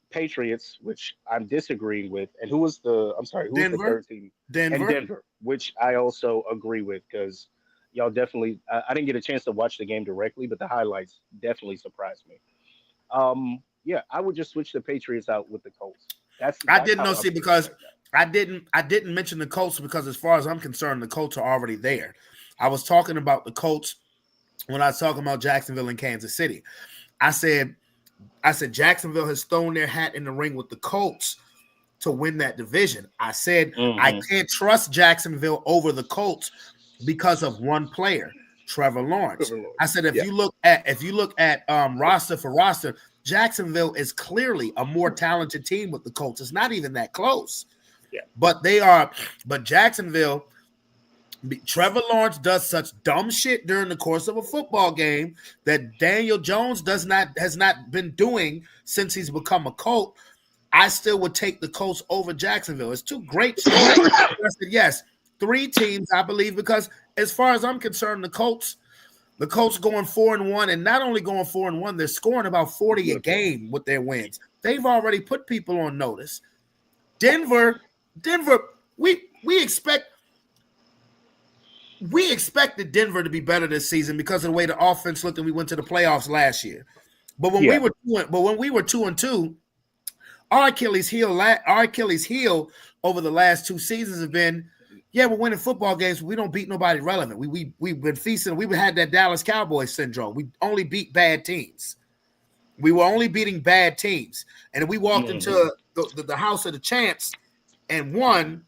Patriots, which I'm disagreeing with, and who was the the third team? Denver. And Denver, which I also agree with because y'all definitely. I didn't get a chance to watch the game directly, but the highlights definitely surprised me. Yeah, I would just switch the Patriots out with the Colts. I didn't know. See, because I didn't mention the Colts because, as far as I'm concerned, the Colts are already there. I was talking about the Colts when I was talking about Jacksonville and Kansas City. I said Jacksonville has thrown their hat in the ring with the Colts to win that division. I said I can't trust Jacksonville over the Colts because of one player, Trevor Lawrence. I said if you look at roster for roster, Jacksonville is clearly a more talented team with the Colts. It's not even that close. Yeah. But Jacksonville, Trevor Lawrence does such dumb shit during the course of a football game that Daniel Jones has not been doing since he's become a Colt. I still would take the Colts over Jacksonville. It's two great stories. I said yes, 3 teams, I believe, because as far as I'm concerned, the Colts going 4-1, and not only going 4-1, they're scoring about 40 a game with their wins. They've already put people on notice. Denver, we expected Denver to be better this season because of the way the offense looked, and we went to the playoffs last year. But when we were 2-2, Our Achilles heel over the last 2 seasons have been, yeah, we're winning football games. But we don't beat nobody relevant. We've been feasting. We had that Dallas Cowboys syndrome. We only beat bad teams. We were only beating bad teams, and we walked into the house of the champs and won,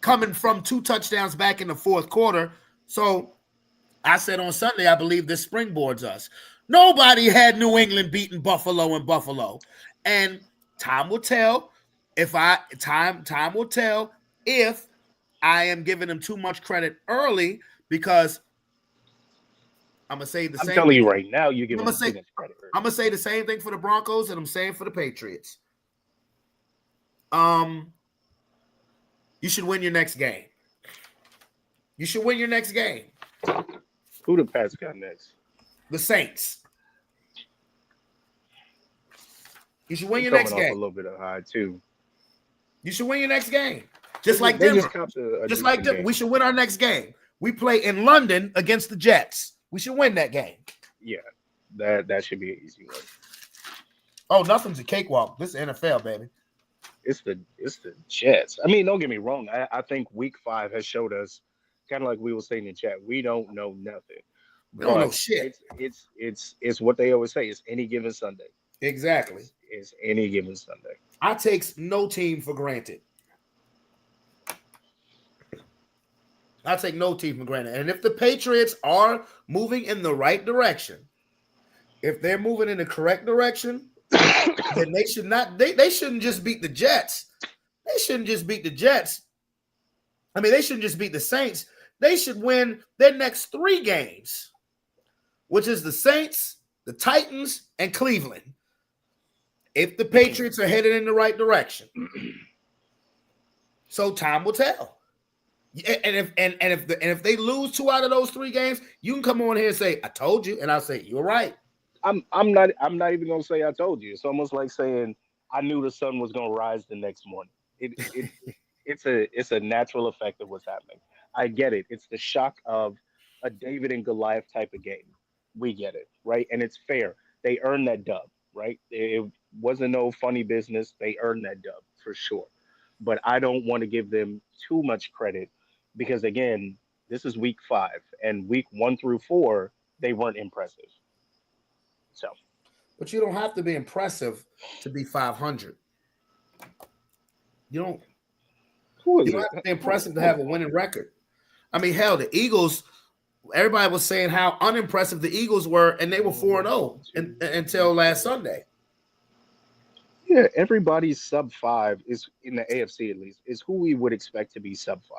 coming from 2 touchdowns back in the fourth quarter. So I said on Sunday, I believe this springboards us. Nobody had New England beating Buffalo in Buffalo, and time will tell if I am giving them too much credit early, because I'm gonna say the same. I'm telling you right now, you're giving them too much credit. I'm gonna say the same thing for the Broncos, and I'm saying for the Patriots. You should win your next game. You should win your next game. Who the Pats got next? The Saints. You should win your next game. A little bit of high too. You should win your next game. Just like Denver. Just like Denver. We should win our next game. We play in London against the Jets. We should win that game. Yeah, that should be an easy one. Oh, nothing's a cakewalk. This is NFL, baby. It's the Jets. I mean, don't get me wrong. I think Week 5 has showed us, kind of like we were saying in chat, we don't know nothing. We don't know shit. It's what they always say. It's any given Sunday. Exactly. It's any given Sunday. I take no team for granted. I take no team for granted. And if the Patriots are moving in the right direction, if they're moving in the correct direction, then they should not. They shouldn't just beat the Jets. They shouldn't just beat the Jets. I mean, they shouldn't just beat the Saints. They should win their next 3 games, which is the Saints, the Titans, and Cleveland. If the Patriots are headed in the right direction, so time will tell. And if they lose 2 out of those 3 games, you can come on here and say, "I told you," and I'll say, "You're right." I'm not even gonna say I told you. It's almost like saying I knew the sun was gonna rise the next morning. It's a natural effect of what's happening. I get it. It's the shock of a David and Goliath type of game. We get it, right? And it's fair. They earned that dub, right? It wasn't no funny business. They earned that dub for sure. But I don't want to give them too much credit because, again, this is Week 5, and Week 1 through 4 they weren't impressive. So, but you don't have to be impressive to be 500. You don't have to be impressive to have a winning record. I mean, hell, the Eagles. Everybody was saying how unimpressive the Eagles were, and they were 4-0 until last Sunday. Yeah, everybody's sub-5 is in the AFC at least is who we would expect to be sub-5,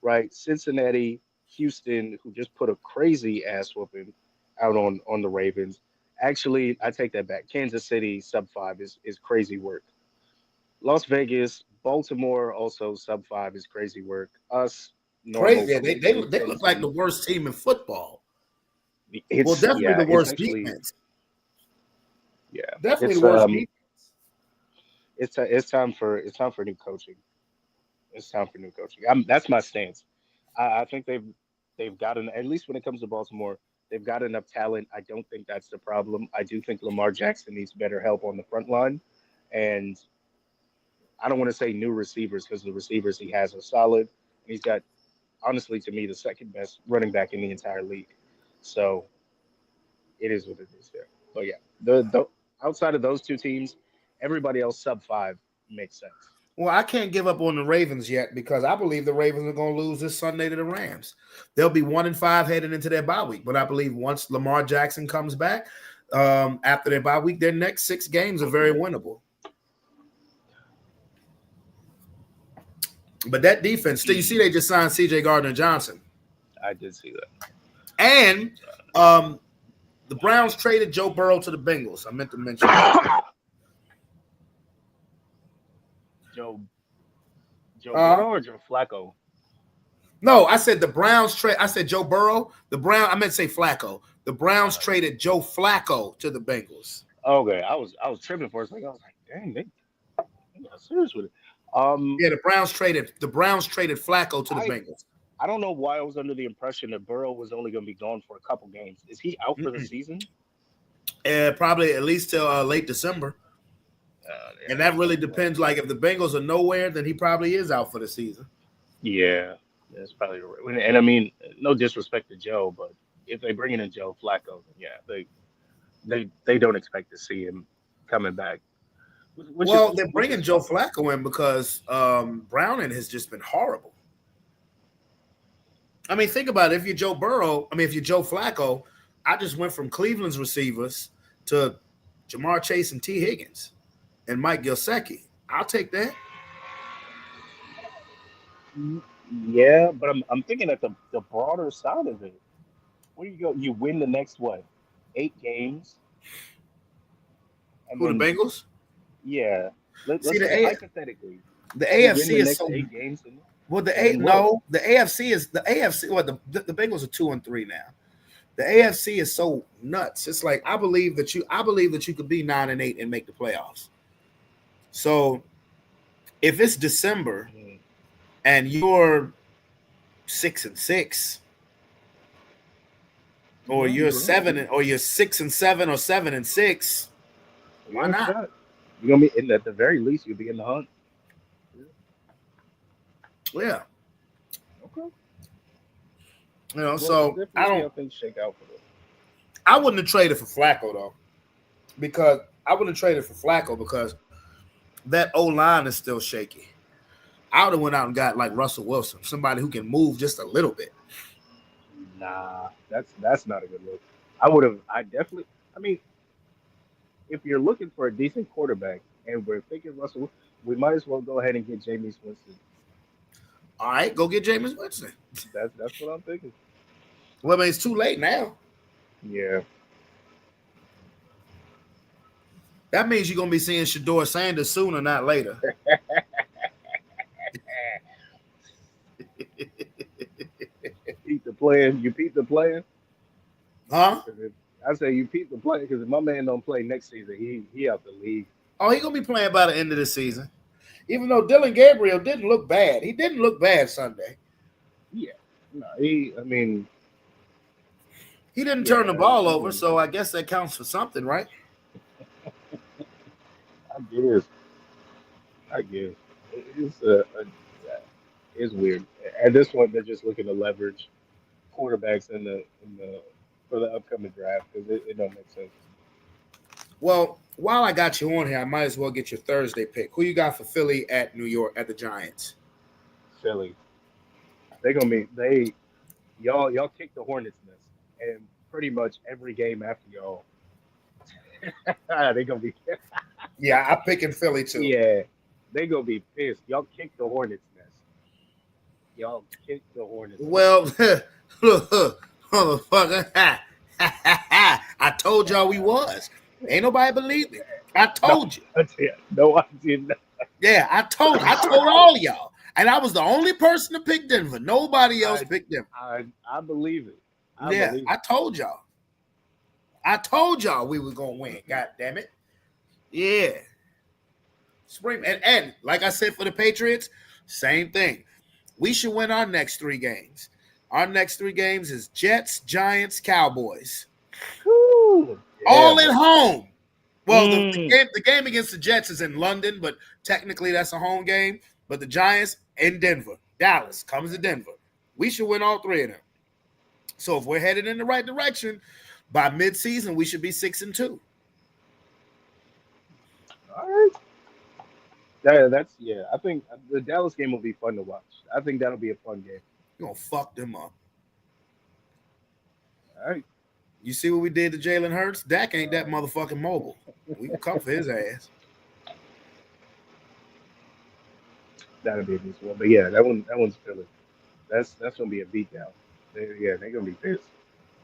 right? Cincinnati, Houston, who just put a crazy ass whooping out on the Ravens. Actually, I take that back. Kansas City sub-5 is crazy work. Las Vegas, Baltimore also sub-5 is crazy work. Us, crazy. Yeah, they look like the worst team in football. Definitely the worst defense. Yeah, definitely the worst defense. It's time for new coaching. It's time for new coaching. That's my stance. I think they've gotten, at least when it comes to Baltimore, they've got enough talent. I don't think that's the problem. I do think Lamar Jackson needs better help on the front line, and I don't want to say new receivers because the receivers he has are solid. He's got, honestly, to me, the second best running back in the entire league. So it is what it is there. But yeah, the outside of those 2 teams, everybody else sub-5 makes sense. Well, I can't give up on the Ravens yet because I believe the Ravens are going to lose this Sunday to the Rams. They'll be 1-5 heading into their bye week. But I believe once Lamar Jackson comes back after their bye week, their next 6 games are very winnable. But that defense, you see, they just signed C.J. Gardner-Johnson. I did see that. And the Browns traded Joe Burrow to the Bengals. I meant to mention that. Joe Burrow or Joe Flacco? No, I said the Browns trade. I said Joe Burrow. I meant to say Flacco. The Browns traded Joe Flacco to the Bengals. Okay, I was tripping for a second. I was like, dang, they got serious with it. Yeah, the Browns traded Flacco to the Bengals. I don't know why I was under the impression that Burrow was only going to be gone for a couple games. Is he out for the season? Probably at least till late December. And that really depends. Like if the Bengals are nowhere, then he probably is out for the season. Yeah, that's probably right. And I mean, no disrespect to Joe, but if they bring in Joe Flacco, then yeah, they don't expect to see him coming back. Well, they're bringing Joe Flacco in because Browning has just been horrible. I mean, think about it. If you're Joe Burrow, if you're Joe Flacco, I just went from Cleveland's receivers to Jamar Chase and T. Higgins and Mike Gesicki. I'll take that. Yeah, but I'm thinking at the broader side of it. Where you go? You win the next 8 games. Who, the Bengals? Yeah. Let's See, say hypothetically, the AFC is so. 8 games. Well, the AFC is the AFC. Well, the Bengals are 2-3 now. The AFC is so nuts. It's like I believe that you could be 9-8 and make the playoffs. So, if it's December and you're 6-6, or you're 7, or you're 6-7, or 7-6, why not? You're gonna be at the very least. You'll be in the hunt. Yeah. Okay. So I don't. How things shake out for them. I wouldn't have traded for Flacco though, because that O-line is still shaky. I would have went out and got like Russell Wilson, somebody who can move just a little bit. Nah, that's not a good look. I definitely. I mean, if you're looking for a decent quarterback and we're thinking Russell, we might as well go ahead and get Jameis Winston. All right, go get Jameis Winston. That's what I'm thinking. Well, I mean, it's too late now. Yeah. That means you're gonna be seeing Shedeur Sanders sooner, not later. You peep the plan. Huh? I say you peep the plan because if my man don't play next season, he out the league. Oh, he gonna be playing by the end of the season. Even though Dylan Gabriel didn't look bad. He didn't look bad Sunday. Yeah. No, he didn't turn the ball over, so I guess that counts for something, right? I guess. It's weird. At this point, they're just looking to leverage quarterbacks for the upcoming draft because it don't make sense. Well, while I got you on here, I might as well get your Thursday pick. Who you got for Philly at New York at the Giants? Philly. Y'all kick the Hornets nest, and pretty much every game after y'all, they gonna be. Yeah, I'm picking Philly too. Yeah, they gonna be pissed. Y'all kick the Hornets nest. Y'all kick the Hornets. Well, motherfucker, I told y'all we was. Ain't nobody believe me. I told you. No, I didn't. Yeah, I told all of y'all. And I was the only person to pick Denver. Nobody else picked Denver. I believe it. I told y'all. I told y'all we were gonna win. God damn it. Yeah. Spring and like I said for the Patriots, same thing. We should win our next 3 games. Our next 3 games is Jets, Giants, Cowboys. Woo. Yeah. All at home. Well, the game against the Jets is in London, but technically that's a home game. But the Giants in Denver. Dallas comes to Denver. We should win all 3 of them. So if we're headed in the right direction, by midseason, we should be 6-2. All right. I think the Dallas game will be fun to watch. I think that'll be a fun game. You're going to fuck them up. All right. You see what we did to Jalen Hurts? Dak ain't that motherfucking mobile. We can come for his ass. That'll be a decent one. But yeah, that one's Philly. That's gonna be a beatdown. They're gonna be pissed.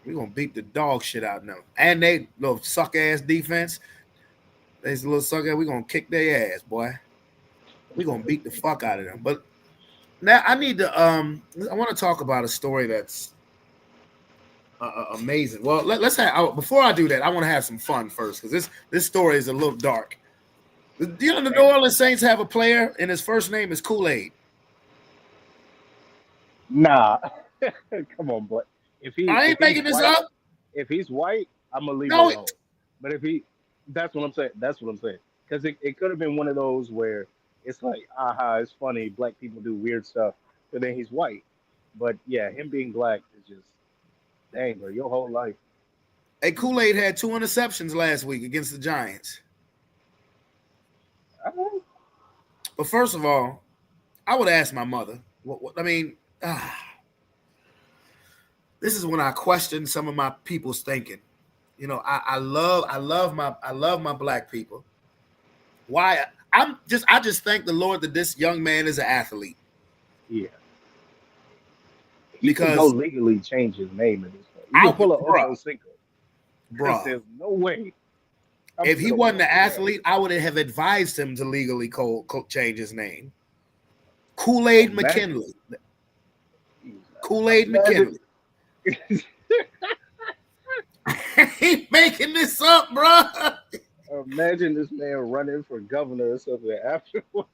We're gonna beat the dog shit out of them. And they little suck ass defense. They's a little suck ass. We're gonna kick their ass, boy. We're gonna beat the fuck out of them. But now I need to I want to talk about a story that's amazing. Well, let's have before I do that, I want to have some fun first because this story is a little dark. Do you know the New Orleans Saints have a player and his first name is Kool-Aid? Nah, come on, boy. I ain't making this up. If he's white, I'm gonna leave him alone. But that's what I'm saying. because it could have been one of those where it's like, aha, it's funny, black people do weird stuff, but then he's white. But yeah, him being black is just, dang, bro, your whole life. Hey, Kool-Aid had 2 interceptions last week against the Giants. All But first of all, I would ask my mother. I mean, this is when I question some of my people's thinking. You know, I love my black people. Why? I just thank the Lord that this young man is an athlete. Yeah. He can go Because legally change his name at this point. You can pull an Ocho Cinco. bruh, There's no way. if he wasn't an athlete, I would have advised him to legally change his name. Kool-Aid McKinley. Kool-Aid McKinley. He making this up, bro. Imagine this man running for governor or something afterward.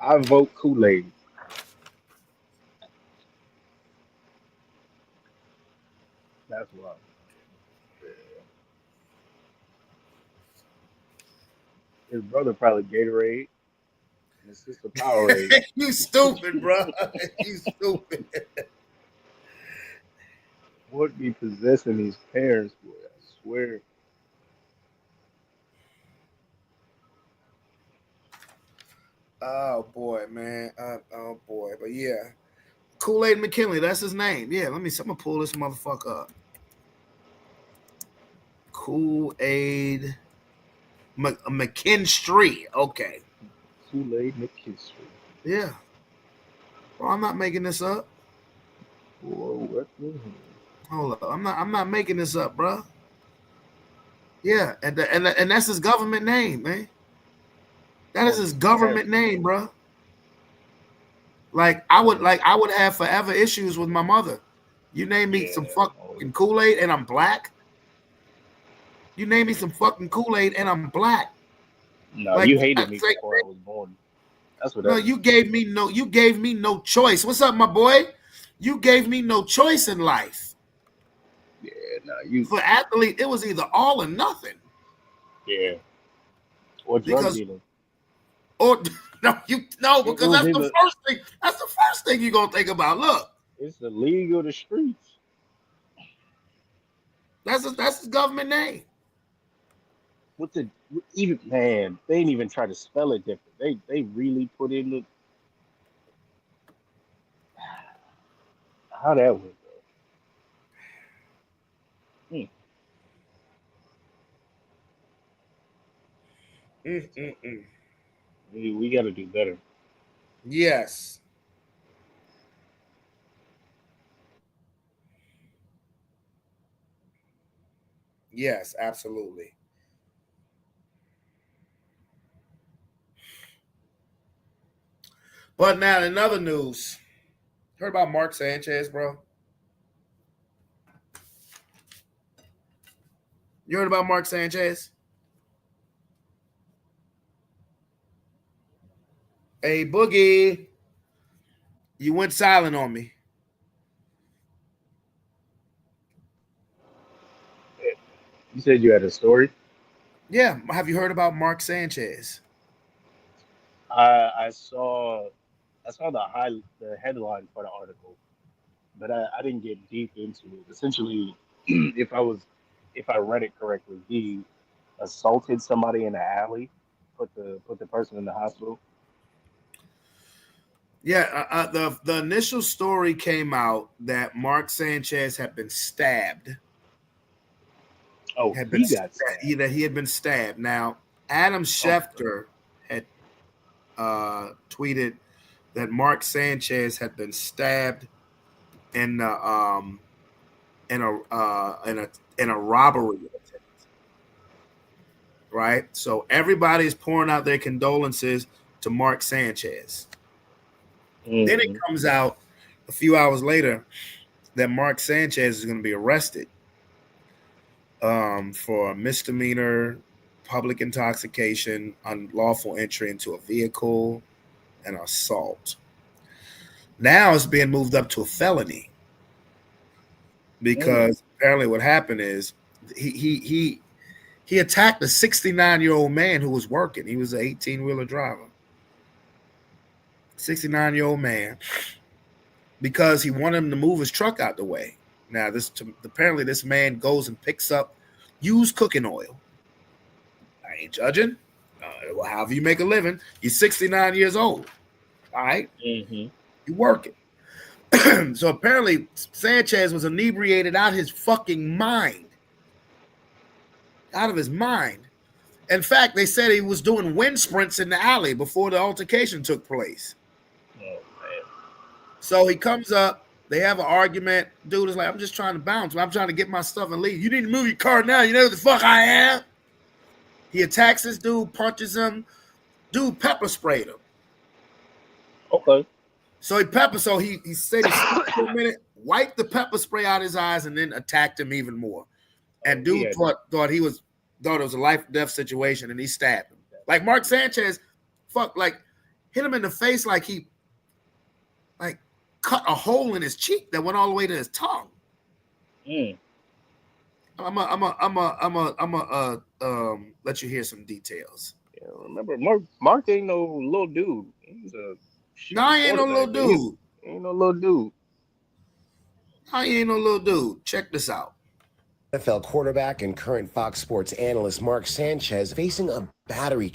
I vote Kool-Aid. That's wild. His brother probably Gatorade. And his sister Powerade. You stupid, bro. You stupid. What be possessing these parents, boy? I swear. Oh boy, man. Oh boy. But yeah. Kool-Aid McKinley, that's his name. Yeah, I'm gonna pull this motherfucker up. Kool-Aid McKinstry. Okay. Kool-Aid McKinstry. Yeah. Well, I'm not making this up. Whoa, what the hell? Hold up. I'm not making this up, bro. Yeah, and that's his government name, man. That is his government name, bro. Like I would have forever issues with my mother. You name me some fucking Kool-Aid and I'm black. You name me some fucking Kool-Aid and I'm black. No, like, you hated me before I was born. That's what. No, you gave me no choice. What's up, my boy? You gave me no choice in life. Yeah, no, you for athlete, it was either all or nothing. Yeah. Or drug dealing. Or because that's the first thing. That's the first thing you're gonna think about. Look, it's illegal to streets. That's his government name. They ain't even try to spell it different. They really put in the how that work though. We got to do better. Yes. Yes, absolutely. But now in other news, heard about Mark Sanchez, bro? You heard about Mark Sanchez? Hey, Boogie, you went silent on me. You said you had a story? Yeah. Have you heard about Mark Sanchez? I saw the headline for the article, but I didn't get deep into it. Essentially, if I read it correctly, he assaulted somebody in the alley, put the person in the hospital. Yeah, the initial story came out that Mark Sanchez had been stabbed. Oh, that he had been stabbed. Now, Adam Schefter had tweeted that Mark Sanchez had been stabbed in a robbery attempt. Right? So everybody's pouring out their condolences to Mark Sanchez. Mm-hmm. Then it comes out a few hours later that Mark Sanchez is going to be arrested for a misdemeanor, public intoxication, unlawful entry into a vehicle, and assault. Now it's being moved up to a felony because apparently what happened is he He attacked a 69-year-old man who was working. He was an 18-wheeler driver. 69-year-old man, because he wanted him to move his truck out the way. Now, apparently this man goes and picks up used cooking oil. I ain't judging. However you make a living, you're 69 years old. All right? Mm-hmm. You working. So apparently Sanchez was inebriated out his fucking mind. Out of his mind. In fact, they said he was doing wind sprints in the alley before the altercation took place. Oh, man. So he comes up. They have an argument. Dude is like, I'm just trying to bounce. I'm trying to get my stuff and leave. You need to move your car now. You know who the fuck I am? He attacks this dude, punches him. Dude pepper sprayed him. Okay. So he said he stopped for a minute, wiped the pepper spray out his eyes, and then attacked him even more. And dude thought it was a life or death situation, and he stabbed him. Like Mark Sanchez, hit him in the face like he cut a hole in his cheek that went all the way to his tongue. I'm let you hear some details. Yeah, remember, Mark ain't no little dude. He's a he ain't no little dude. Ain't no little dude. He ain't no little dude. Check this out. NFL quarterback and current Fox Sports analyst Mark Sanchez facing a battery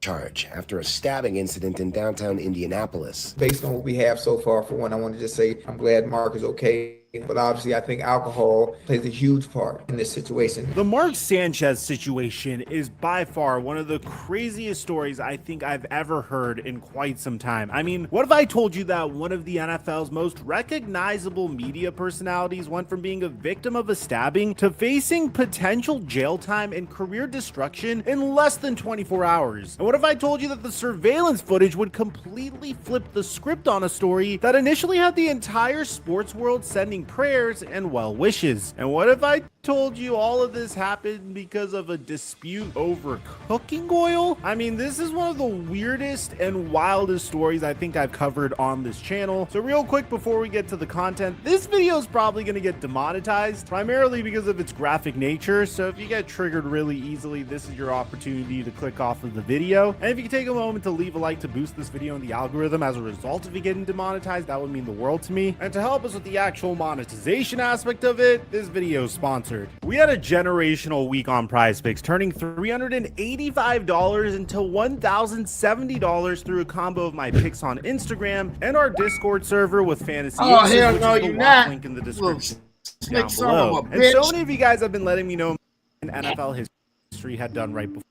charge after a stabbing incident in downtown Indianapolis. Based on what we have so far, for one, I want to just say I'm glad Mark is okay. But obviously, I think alcohol plays a huge part in this situation. The Mark Sanchez situation is by far one of the craziest stories I think I've ever heard in quite some time. I mean, what if I told you that one of the NFL's most recognizable media personalities went from being a victim of a stabbing to facing potential jail time and career destruction in less than 24 hours? And what if I told you that the surveillance footage would completely flip the script on a story that initially had the entire sports world sending prayers and well wishes? And what if I told you all of this happened because of a dispute over cooking oil? I mean, this is one of the weirdest and wildest stories I think I've covered on this channel. So real quick before we get to the content, this video is probably going to get demonetized, primarily because of its graphic nature. So if you get triggered really easily, this is your opportunity to click off of the video. And if you could take a moment to leave a like to boost this video in the algorithm as a result of it getting demonetized, that would mean the world to me. And to help us with the actual monetization aspect of it, this video is sponsored. We had a generational week on Prize Picks, turning $385 into $1,070 through a combo of my picks on Instagram and our Discord server with Fantasy Aces, hell which no, is the you're not. link in the description Slick down son below. of a And so bitch. many of you guys have been letting me know in NFL history had done right before.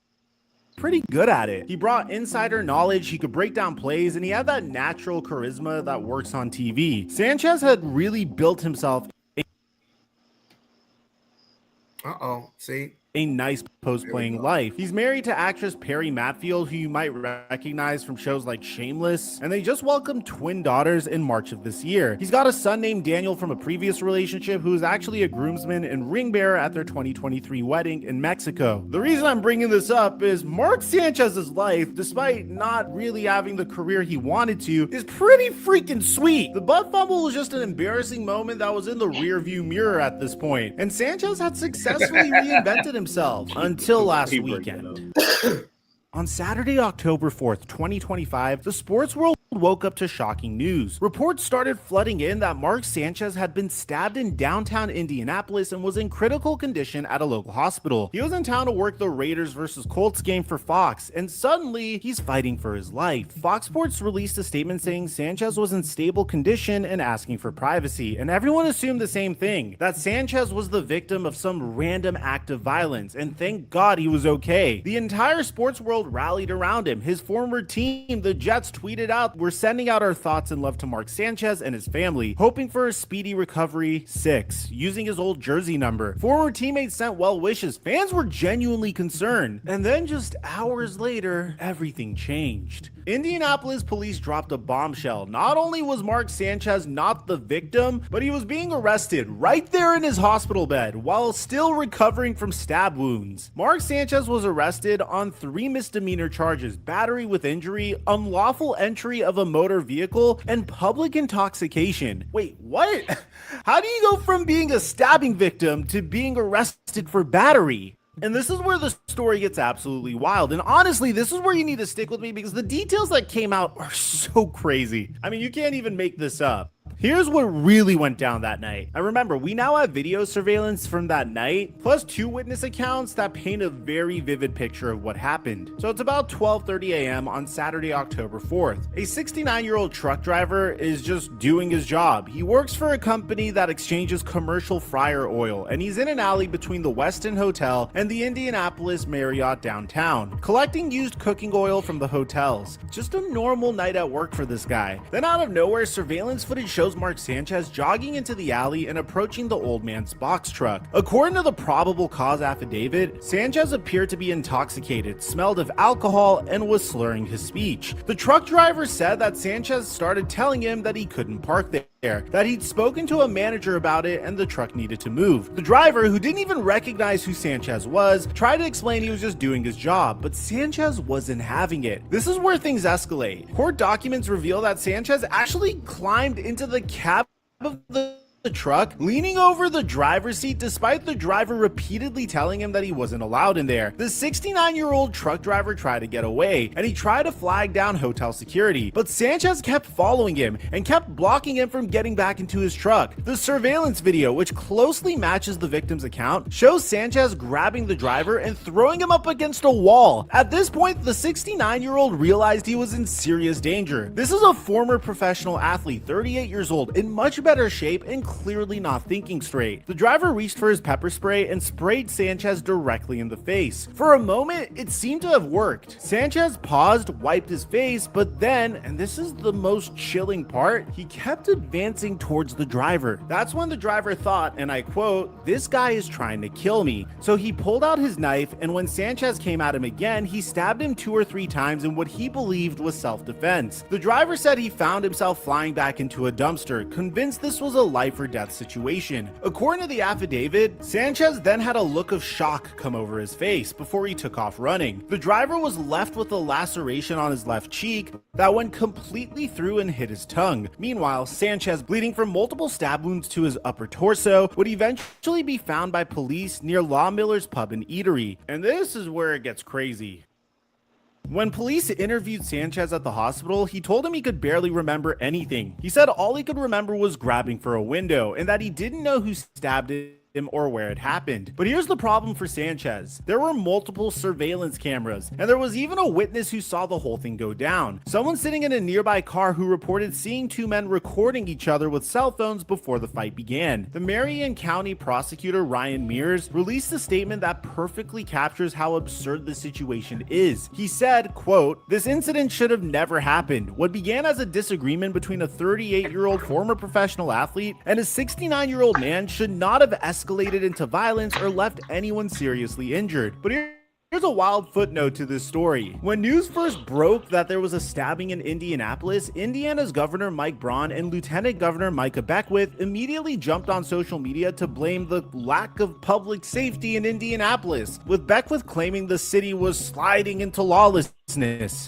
Pretty good at it. He brought insider knowledge, he could break down plays, and he had that natural charisma that works on TV. Sanchez had really built himself See? a nice post-playing life. He's married to actress Perry Matfield, who you might recognize from shows like Shameless, and they just welcomed twin daughters in March of this year. He's got a son named Daniel from a previous relationship who is actually a groomsman and ring bearer at their 2023 wedding in Mexico. The reason I'm bringing this up is Mark Sanchez's life, despite not really having the career he wanted to, is pretty freaking sweet. The butt fumble was just an embarrassing moment that was in the rearview mirror at this point, and Sanchez had successfully reinvented himself until last weekend. On Saturday, October 4th, 2025, the sports world woke up to shocking news. Reports started flooding in that Mark Sanchez had been stabbed in downtown Indianapolis and was in critical condition at a local hospital. He was in town to work the Raiders versus Colts game for Fox, and suddenly he's fighting for his life. Fox Sports released a statement saying Sanchez was in stable condition and asking for privacy, and everyone assumed the same thing, that Sanchez was the victim of some random act of violence, and thank God he was okay. The entire sports world rallied around him. His former team, the Jets, tweeted out, "We're sending out our thoughts and love to Mark Sanchez and his family, hoping for a speedy recovery, 6, using his old jersey number." Former teammates sent well wishes. Fans were genuinely concerned. And then just hours later, everything changed. Indianapolis police dropped a bombshell. Not only was Mark Sanchez not the victim, but he was being arrested right there in his hospital bed while still recovering from stab wounds. Mark Sanchez was arrested on 3 misdemeanor charges: battery with injury, unlawful entry of a motor vehicle, and public intoxication. Wait, what? How do you go from being a stabbing victim to being arrested for battery? And this is where the story gets absolutely wild. And honestly, this is where you need to stick with me because the details that came out are so crazy. I mean, you can't even make this up. Here's what really went down that night. And remember, we now have video surveillance from that night, plus 2 witness accounts that paint a very vivid picture of what happened. So it's about 12:30 a.m. on Saturday, October 4th. A 69-year-old truck driver is just doing his job. He works for a company that exchanges commercial fryer oil, and he's in an alley between the Westin Hotel and the Indianapolis Marriott downtown, collecting used cooking oil from the hotels. Just a normal night at work for this guy. Then out of nowhere, surveillance footage shows Mark Sanchez jogging into the alley and approaching the old man's box truck. According to the probable cause affidavit, Sanchez appeared to be intoxicated, smelled of alcohol, and was slurring his speech. The truck driver said that Sanchez started telling him that he couldn't park there, that he'd spoken to a manager about it and the truck needed to move. The driver, who didn't even recognize who Sanchez was, tried to explain he was just doing his job, but Sanchez wasn't having it. This is where things escalate. Court documents reveal that Sanchez actually climbed into the cab of the truck, leaning over the driver's seat despite the driver repeatedly telling him that he wasn't allowed in there. The 69-year-old truck driver tried to get away, and he tried to flag down hotel security, but Sanchez kept following him and kept blocking him from getting back into his truck. The surveillance video, which closely matches the victim's account, shows Sanchez grabbing the driver and throwing him up against a wall. At this point, the 69-year-old realized he was in serious danger. This is a former professional athlete, 38 years old, in much better shape and clearly not thinking straight. The driver reached for his pepper spray and sprayed Sanchez directly in the face. For a moment, it seemed to have worked. Sanchez paused, wiped his face, but then, and this is the most chilling part, he kept advancing towards the driver. That's when the driver thought, and I quote, "This guy is trying to kill me." So he pulled out his knife, and when Sanchez came at him again, he stabbed him 2 or 3 times in what he believed was self-defense. The driver said he found himself flying back into a dumpster, convinced this was a life or death situation. According to the affidavit, Sanchez then had a look of shock come over his face before he took off running. The driver was left with a laceration on his left cheek that went completely through and hit his tongue. Meanwhile, Sanchez, bleeding from multiple stab wounds to his upper torso, would eventually be found by police near Law Miller's Pub and Eatery. And this is where it gets crazy. When police interviewed Sanchez at the hospital, he told them he could barely remember anything. He said all he could remember was grabbing for a window and that he didn't know who stabbed him or where it happened. But here's the problem for Sanchez. There were multiple surveillance cameras, and there was even a witness who saw the whole thing go down. Someone sitting in a nearby car who reported seeing 2 men recording each other with cell phones before the fight began. The Marion County prosecutor Ryan Mears released a statement that perfectly captures how absurd the situation is. He said, quote, "This incident should have never happened. What began as a disagreement between a 38-year-old former professional athlete and a 69-year-old man should not have escalated into violence or left anyone seriously injured." But here's a wild footnote to this story. When news first broke that there was a stabbing in Indianapolis, Indiana's Governor Mike Braun and Lieutenant Governor Micah Beckwith immediately jumped on social media to blame the lack of public safety in Indianapolis, with Beckwith claiming the city was sliding into lawlessness.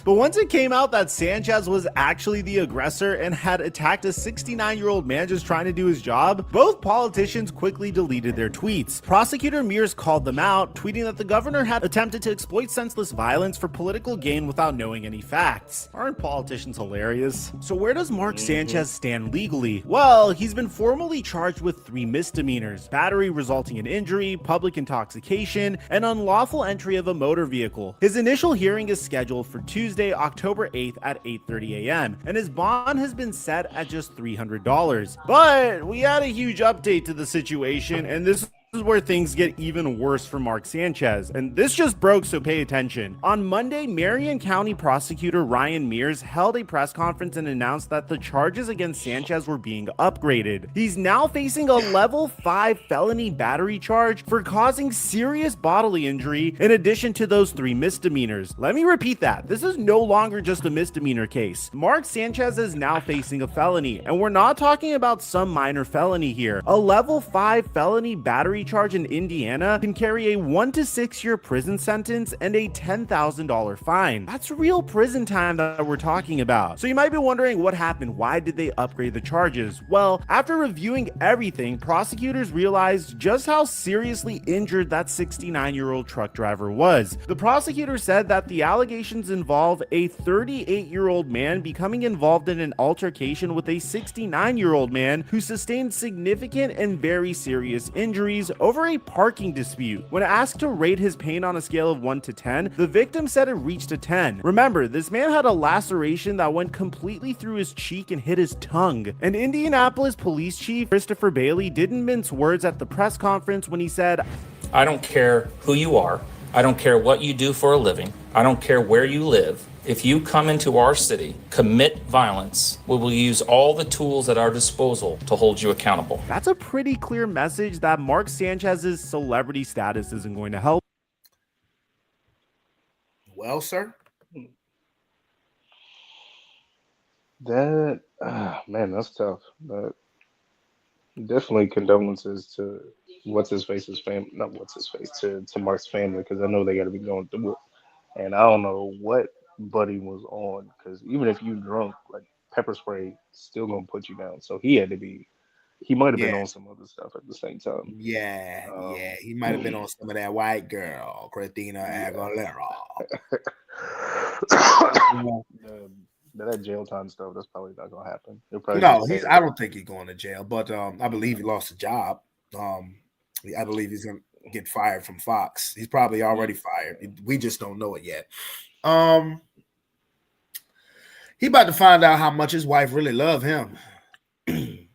But once it came out that Sanchez was actually the aggressor and had attacked a 69-year-old man just trying to do his job, both politicians quickly deleted their tweets. Prosecutor Mears called them out, tweeting that the governor had attempted to exploit senseless violence for political gain without knowing any facts. Aren't politicians hilarious? So where does Mark Sanchez stand legally? Well, he's been formally charged with 3 misdemeanors: battery resulting in injury, public intoxication, and unlawful entry of a motor vehicle. His initial hearing is scheduled for Tuesday, October 8th at 8:30 a.m., and his bond has been set at just $300. But we had a huge update to the situation, and this is where things get even worse for Mark Sanchez, and this just broke, so pay attention. On Monday, Marion County prosecutor Ryan Mears held a press conference and announced that the charges against Sanchez were being upgraded. He's now facing a level 5 felony battery charge for causing serious bodily injury in addition to those 3 misdemeanors. Let me repeat that. This is no longer just a misdemeanor case. Mark Sanchez is now facing a felony, and we're not talking about some minor felony here. A level 5 felony battery battery charge in Indiana can carry a 1 to 6 year prison sentence and a $10,000 fine. That's real prison time that we're talking about. So you might be wondering what happened. Why did they upgrade the charges? Well, after reviewing everything, prosecutors realized just how seriously injured that 69-year-old truck driver was. The prosecutor said that the allegations involve a 38-year-old man becoming involved in an altercation with a 69-year-old man who sustained significant and very serious injuries over a parking dispute. When asked to rate his pain on a scale of 1 to 10, the victim said it reached a 10. Remember, this man had a laceration that went completely through his cheek and hit his tongue. And Indianapolis Police Chief Christopher Bailey didn't mince words at the press conference when he said, I don't care who you are. I don't care what you do for a living. I don't care where you live. If you come into our city, commit violence, we will use all the tools at our disposal to hold you accountable. That's a pretty clear message that Mark Sanchez's celebrity status isn't going to help. Well, sir. That man, that's tough. But definitely condolences to what's his face's family, not what's his face, to Mark's family, because I know they got to be going through it. And I don't know what Buddy was on, because even if you drunk, like pepper spray still gonna put you down. So he had to be. He might have been on some other stuff at the same time. Yeah, he might have been on some of that white girl, Christina Aguilera. That jail time stuff, that's probably not gonna happen. I don't think he's going to jail, but I believe he lost a job. I believe he's gonna get fired from Fox. He's probably already fired. We just don't know it yet. He about to find out how much his wife really loved him. They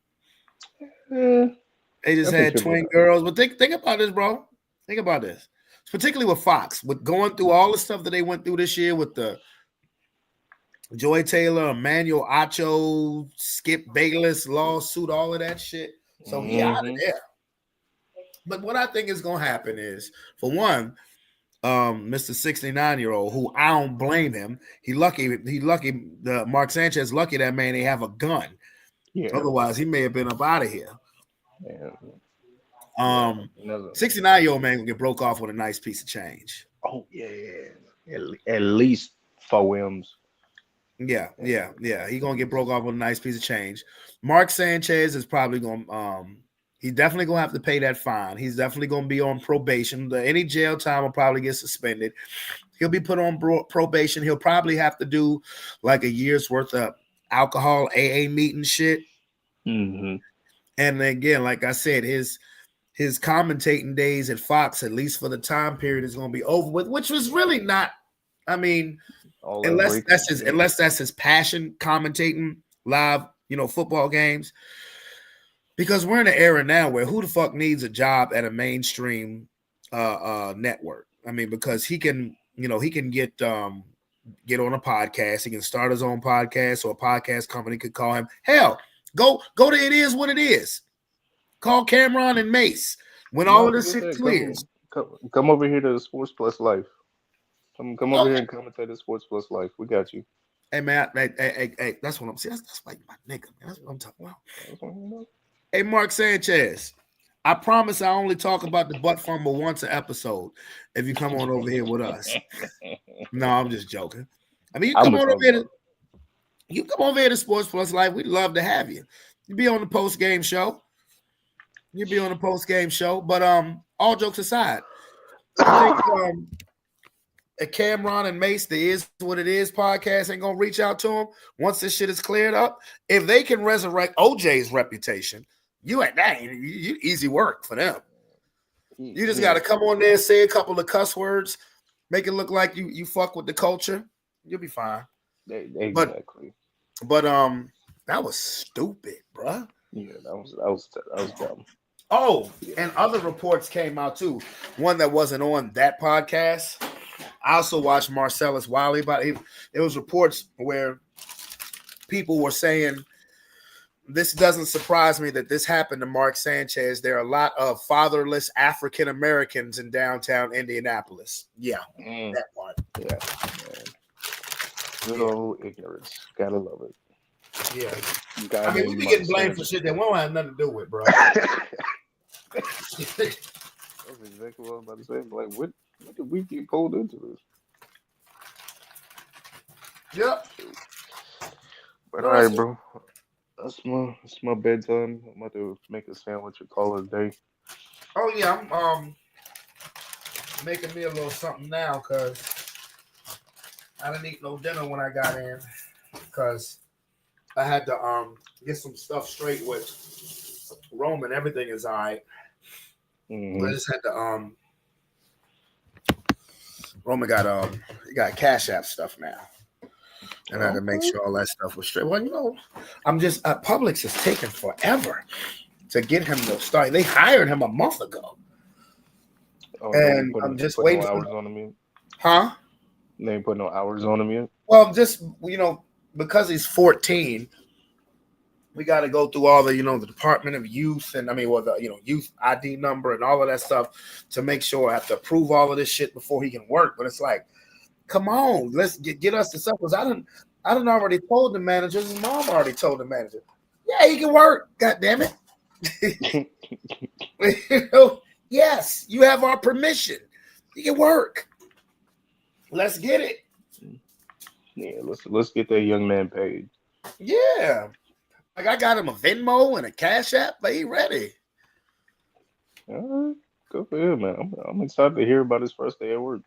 just had twin girls, but think about this, bro. Think about this, particularly with Fox, with going through all the stuff that they went through this year with the Joy Taylor, Emmanuel Acho, Skip Bayless lawsuit, all of that shit. So he out of there. But what I think is going to happen is, for one, Mr. 69-year-old, who I don't blame him. He lucky. The Mark Sanchez lucky that man they have a gun. Yeah. Otherwise, he may have been up out of here. Yeah. 69-year-old man will get broke off with a nice piece of change. Oh yeah. At least 4 M's. Yeah. He gonna get broke off with a nice piece of change. Mark Sanchez is probably gonna he's definitely gonna have to pay that fine. He's definitely gonna be on probation. Any jail time will probably get suspended. He'll be put on probation. He'll probably have to do like a year's worth of alcohol AA meeting shit. Mm-hmm. And again, like I said, his commentating days at Fox, at least for the time period, is gonna be over with, which was really not. I mean, unless that's his passion, commentating live, football games. Because we're in an era now where who the fuck needs a job at a mainstream network? I mean, because he can get on a podcast. He can start his own podcast, or a podcast company could call him. Hell, go to It Is What It Is. Call Cameron and Mace when all of this shit clears. Come over here to Sports Plus Life. Come over here and commentate at Sports Plus Life. We got you. Hey man, hey, that's what I'm saying. That's like my nigga, man. That's what I'm talking about. Hey, Mark Sanchez, I promise I only talk about the butt fumble once an episode if you come on over here with us. No, I'm just joking. I mean, you come on over here to Sports Plus Life. We'd love to have you. You'd be on the post-game show. But all jokes aside, I think Cameron and Mace, the Is What It Is podcast ain't gonna reach out to him once this shit is cleared up. If they can resurrect OJ's reputation, you easy work for them. You just got to come on there, say a couple of cuss words, make it look like you fuck with the culture. You'll be fine. Exactly. But that was stupid, bruh. Yeah, that was dumb. Oh, and other reports came out too. One that wasn't on that podcast. I also watched Marcellus Wiley, but it was reports where people were saying, this doesn't surprise me that this happened to Mark Sanchez. There are a lot of fatherless African Americans in downtown Indianapolis. Yeah, that part. Yeah. Good old ignorance. Gotta love it. Yeah. I mean, we be getting blamed for shit that we don't have nothing to do with, bro. That's exactly what I was about to say. Like, what did we get pulled into this? Yep. But No, all that's right, bro. That's my bedtime. I'm about to make a sandwich and call it a day. Oh yeah, I'm making me a little something now because I didn't eat no dinner when I got in because I had to get some stuff straight with Roman. Everything is all right. I just had to Roman got he got Cash App stuff now. And I had to make sure all that stuff was straight. Well, you know, I'm just Publix is taking forever to get him to start. They hired him a month ago. Oh, And I'm just waiting no for hours on him yet. Huh? They ain't put no hours on him yet. Well, just because he's 14, we got to go through all the the Department of Youth and the youth ID number and all of that stuff to make sure I have to approve all of this shit before he can work. But it's like, come on, let's get us the stuff because I done already told the manager. His mom already told the manager. Yeah, he can work. God damn it. Yes, you have our permission. He can work. Let's get it. Yeah, let's get that young man paid. Yeah. Like I got him a Venmo and a Cash App, but he ready. All right, good for him, man. I'm excited to hear about his first day at work.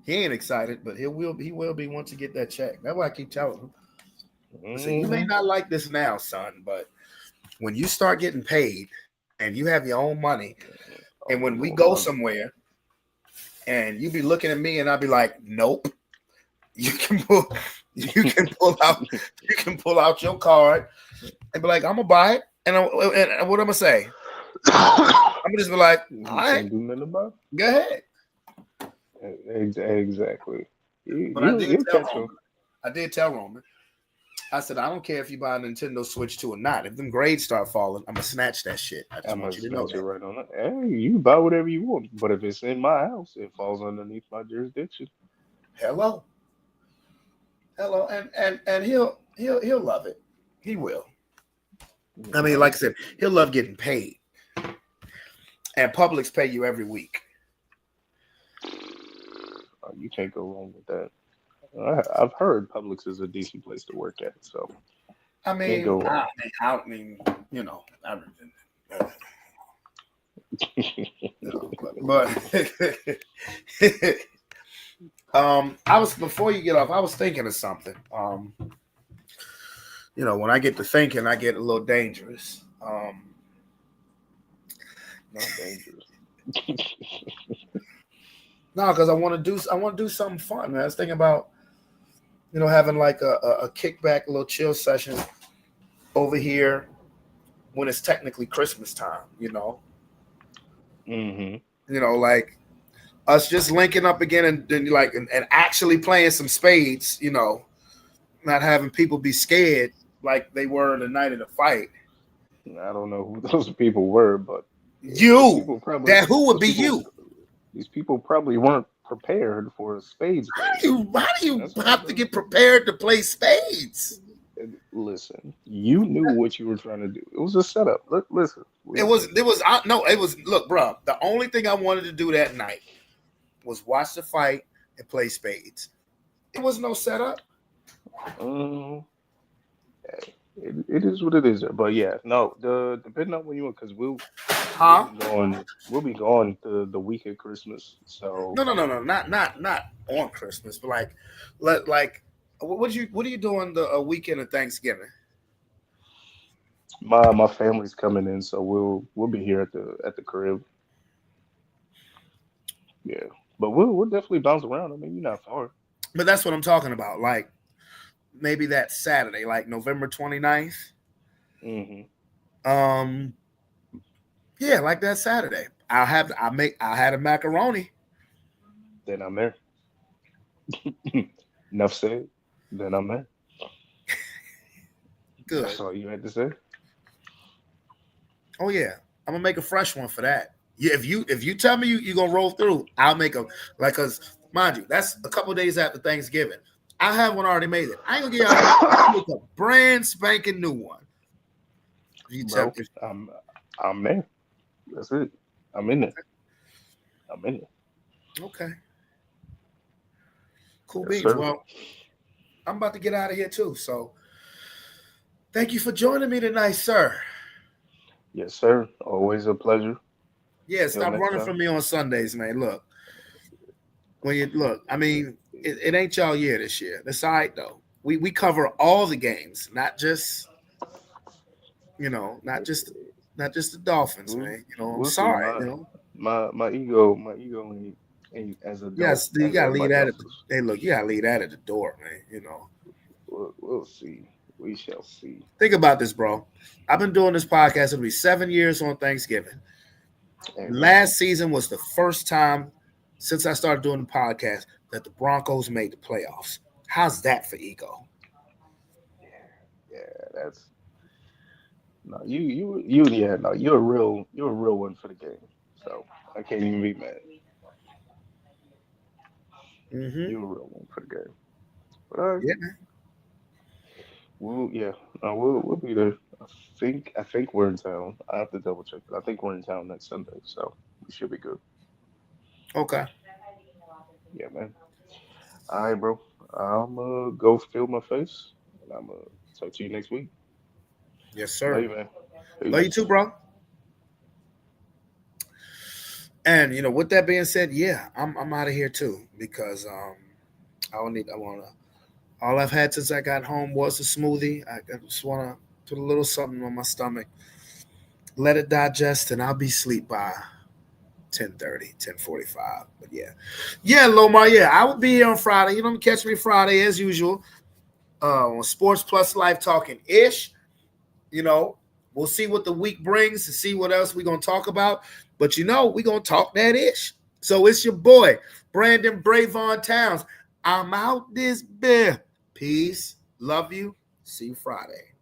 He ain't excited, but he will be once you get that check. That's why I keep telling him. I say, you may not like this now, son, but when you start getting paid and you have your own money, and when we go somewhere and you be looking at me and I'll be like, nope, you can pull out your card and be like, I'm gonna buy it. And what I'm gonna say? I'm gonna just be like, all right, can't do nothing about it. Go ahead. Exactly. But I did tell Roman. I said, I don't care if you buy a Nintendo Switch 2 or not. If them grades start falling, I'm gonna snatch that shit. I just want you to know that. Right on it. Hey, you buy whatever you want, but if it's in my house, it falls underneath my jurisdiction. Hello, and he'll love it. He will. I mean, like I said, he'll love getting paid. And Publix pay you every week. You can't go wrong with that. I've heard Publix is a decent place to work at, so I mean, but I was before you get off, I was thinking of something. When I get to thinking, I get a little dangerous. Not dangerous. No, because I want to do something fun, man. I was thinking about, having like a kickback, a little chill session over here when it's technically Christmas time, like us just linking up again and actually playing some spades, not having people be scared like they were the night of the fight. I don't know who those people were, but who would be you? These people probably weren't prepared for a spades game. How do you have to get prepared to play spades? Listen, you knew what you were trying to do. It was a setup. Listen. Look, bro, the only thing I wanted to do that night was watch the fight and play spades. It was no setup. It is what it is. But yeah, no, depending on when you want, because we'll be gone the week of Christmas. So no, not on Christmas, but what are you doing the weekend of Thanksgiving? My family's coming in, so we'll be here at the crib. Yeah, but we'll definitely bounce around. I mean, you're not far. But that's what I'm talking about. Like maybe that Saturday, like November 29th. Mm-hmm. Yeah, like that Saturday. I had a macaroni. Then I'm there. Enough said. Then I'm there. Good. That's all you had to say. Oh yeah, I'm gonna make a fresh one for that. Yeah, if you tell me you're gonna roll through, I'll make a cause mind you, that's a couple days after Thanksgiving. I have one already made. I ain't gonna get I'll make a brand spanking new one. I'm there. That's it. I'm in it. I'm in it. Okay. Cool Yes, beans. sir. Well, I'm about to get out of here too. So thank you for joining me tonight, sir. Yes, sir. Always a pleasure. Yeah, Till stop next running time. from me on Sundays, man. Look, I mean, it ain't y'all year this year. That's all right though. We cover all the games, not just not just the Dolphins, man. I'm We'll see. sorry, My ego ain't as adult Yes, you as gotta leave everybody that else's. hey, look, you gotta leave that at the door, man. We'll see. We shall see. Think about this, bro. I've been doing this podcast. It'll be 7 years on Thanksgiving. Amen. Last season was the first time since I started doing the podcast that the Broncos made the playoffs. How's that for ego? Yeah, that's no you're a real one for the game. So I can't even be mad. Mm-hmm. You're a real one for the game. But Yeah. we'll be there. I think we're in town. I have to double check, but I think we're in town next Sunday, so we should be good. Okay. Yeah, man. All right, bro. I'm go fill my face, and I'm talk to you next week. Yes, Love sir. you, man. Love you too, bro. And with that being said, yeah, I'm out of here too because all I've had since I got home was a smoothie. I just wanna put a little something on my stomach, let it digest, and I'll be asleep by 10:30, 10:45. But yeah, Lomar. Yeah, I will be here on Friday. Catch me Friday as usual on Sports Plus Life Talking Ish. We'll see what the week brings to see what else we're gonna talk about. But we're gonna talk that ish. So it's your boy Brandon Bravon Towns. I'm out this bear. Peace. Love you. See you Friday.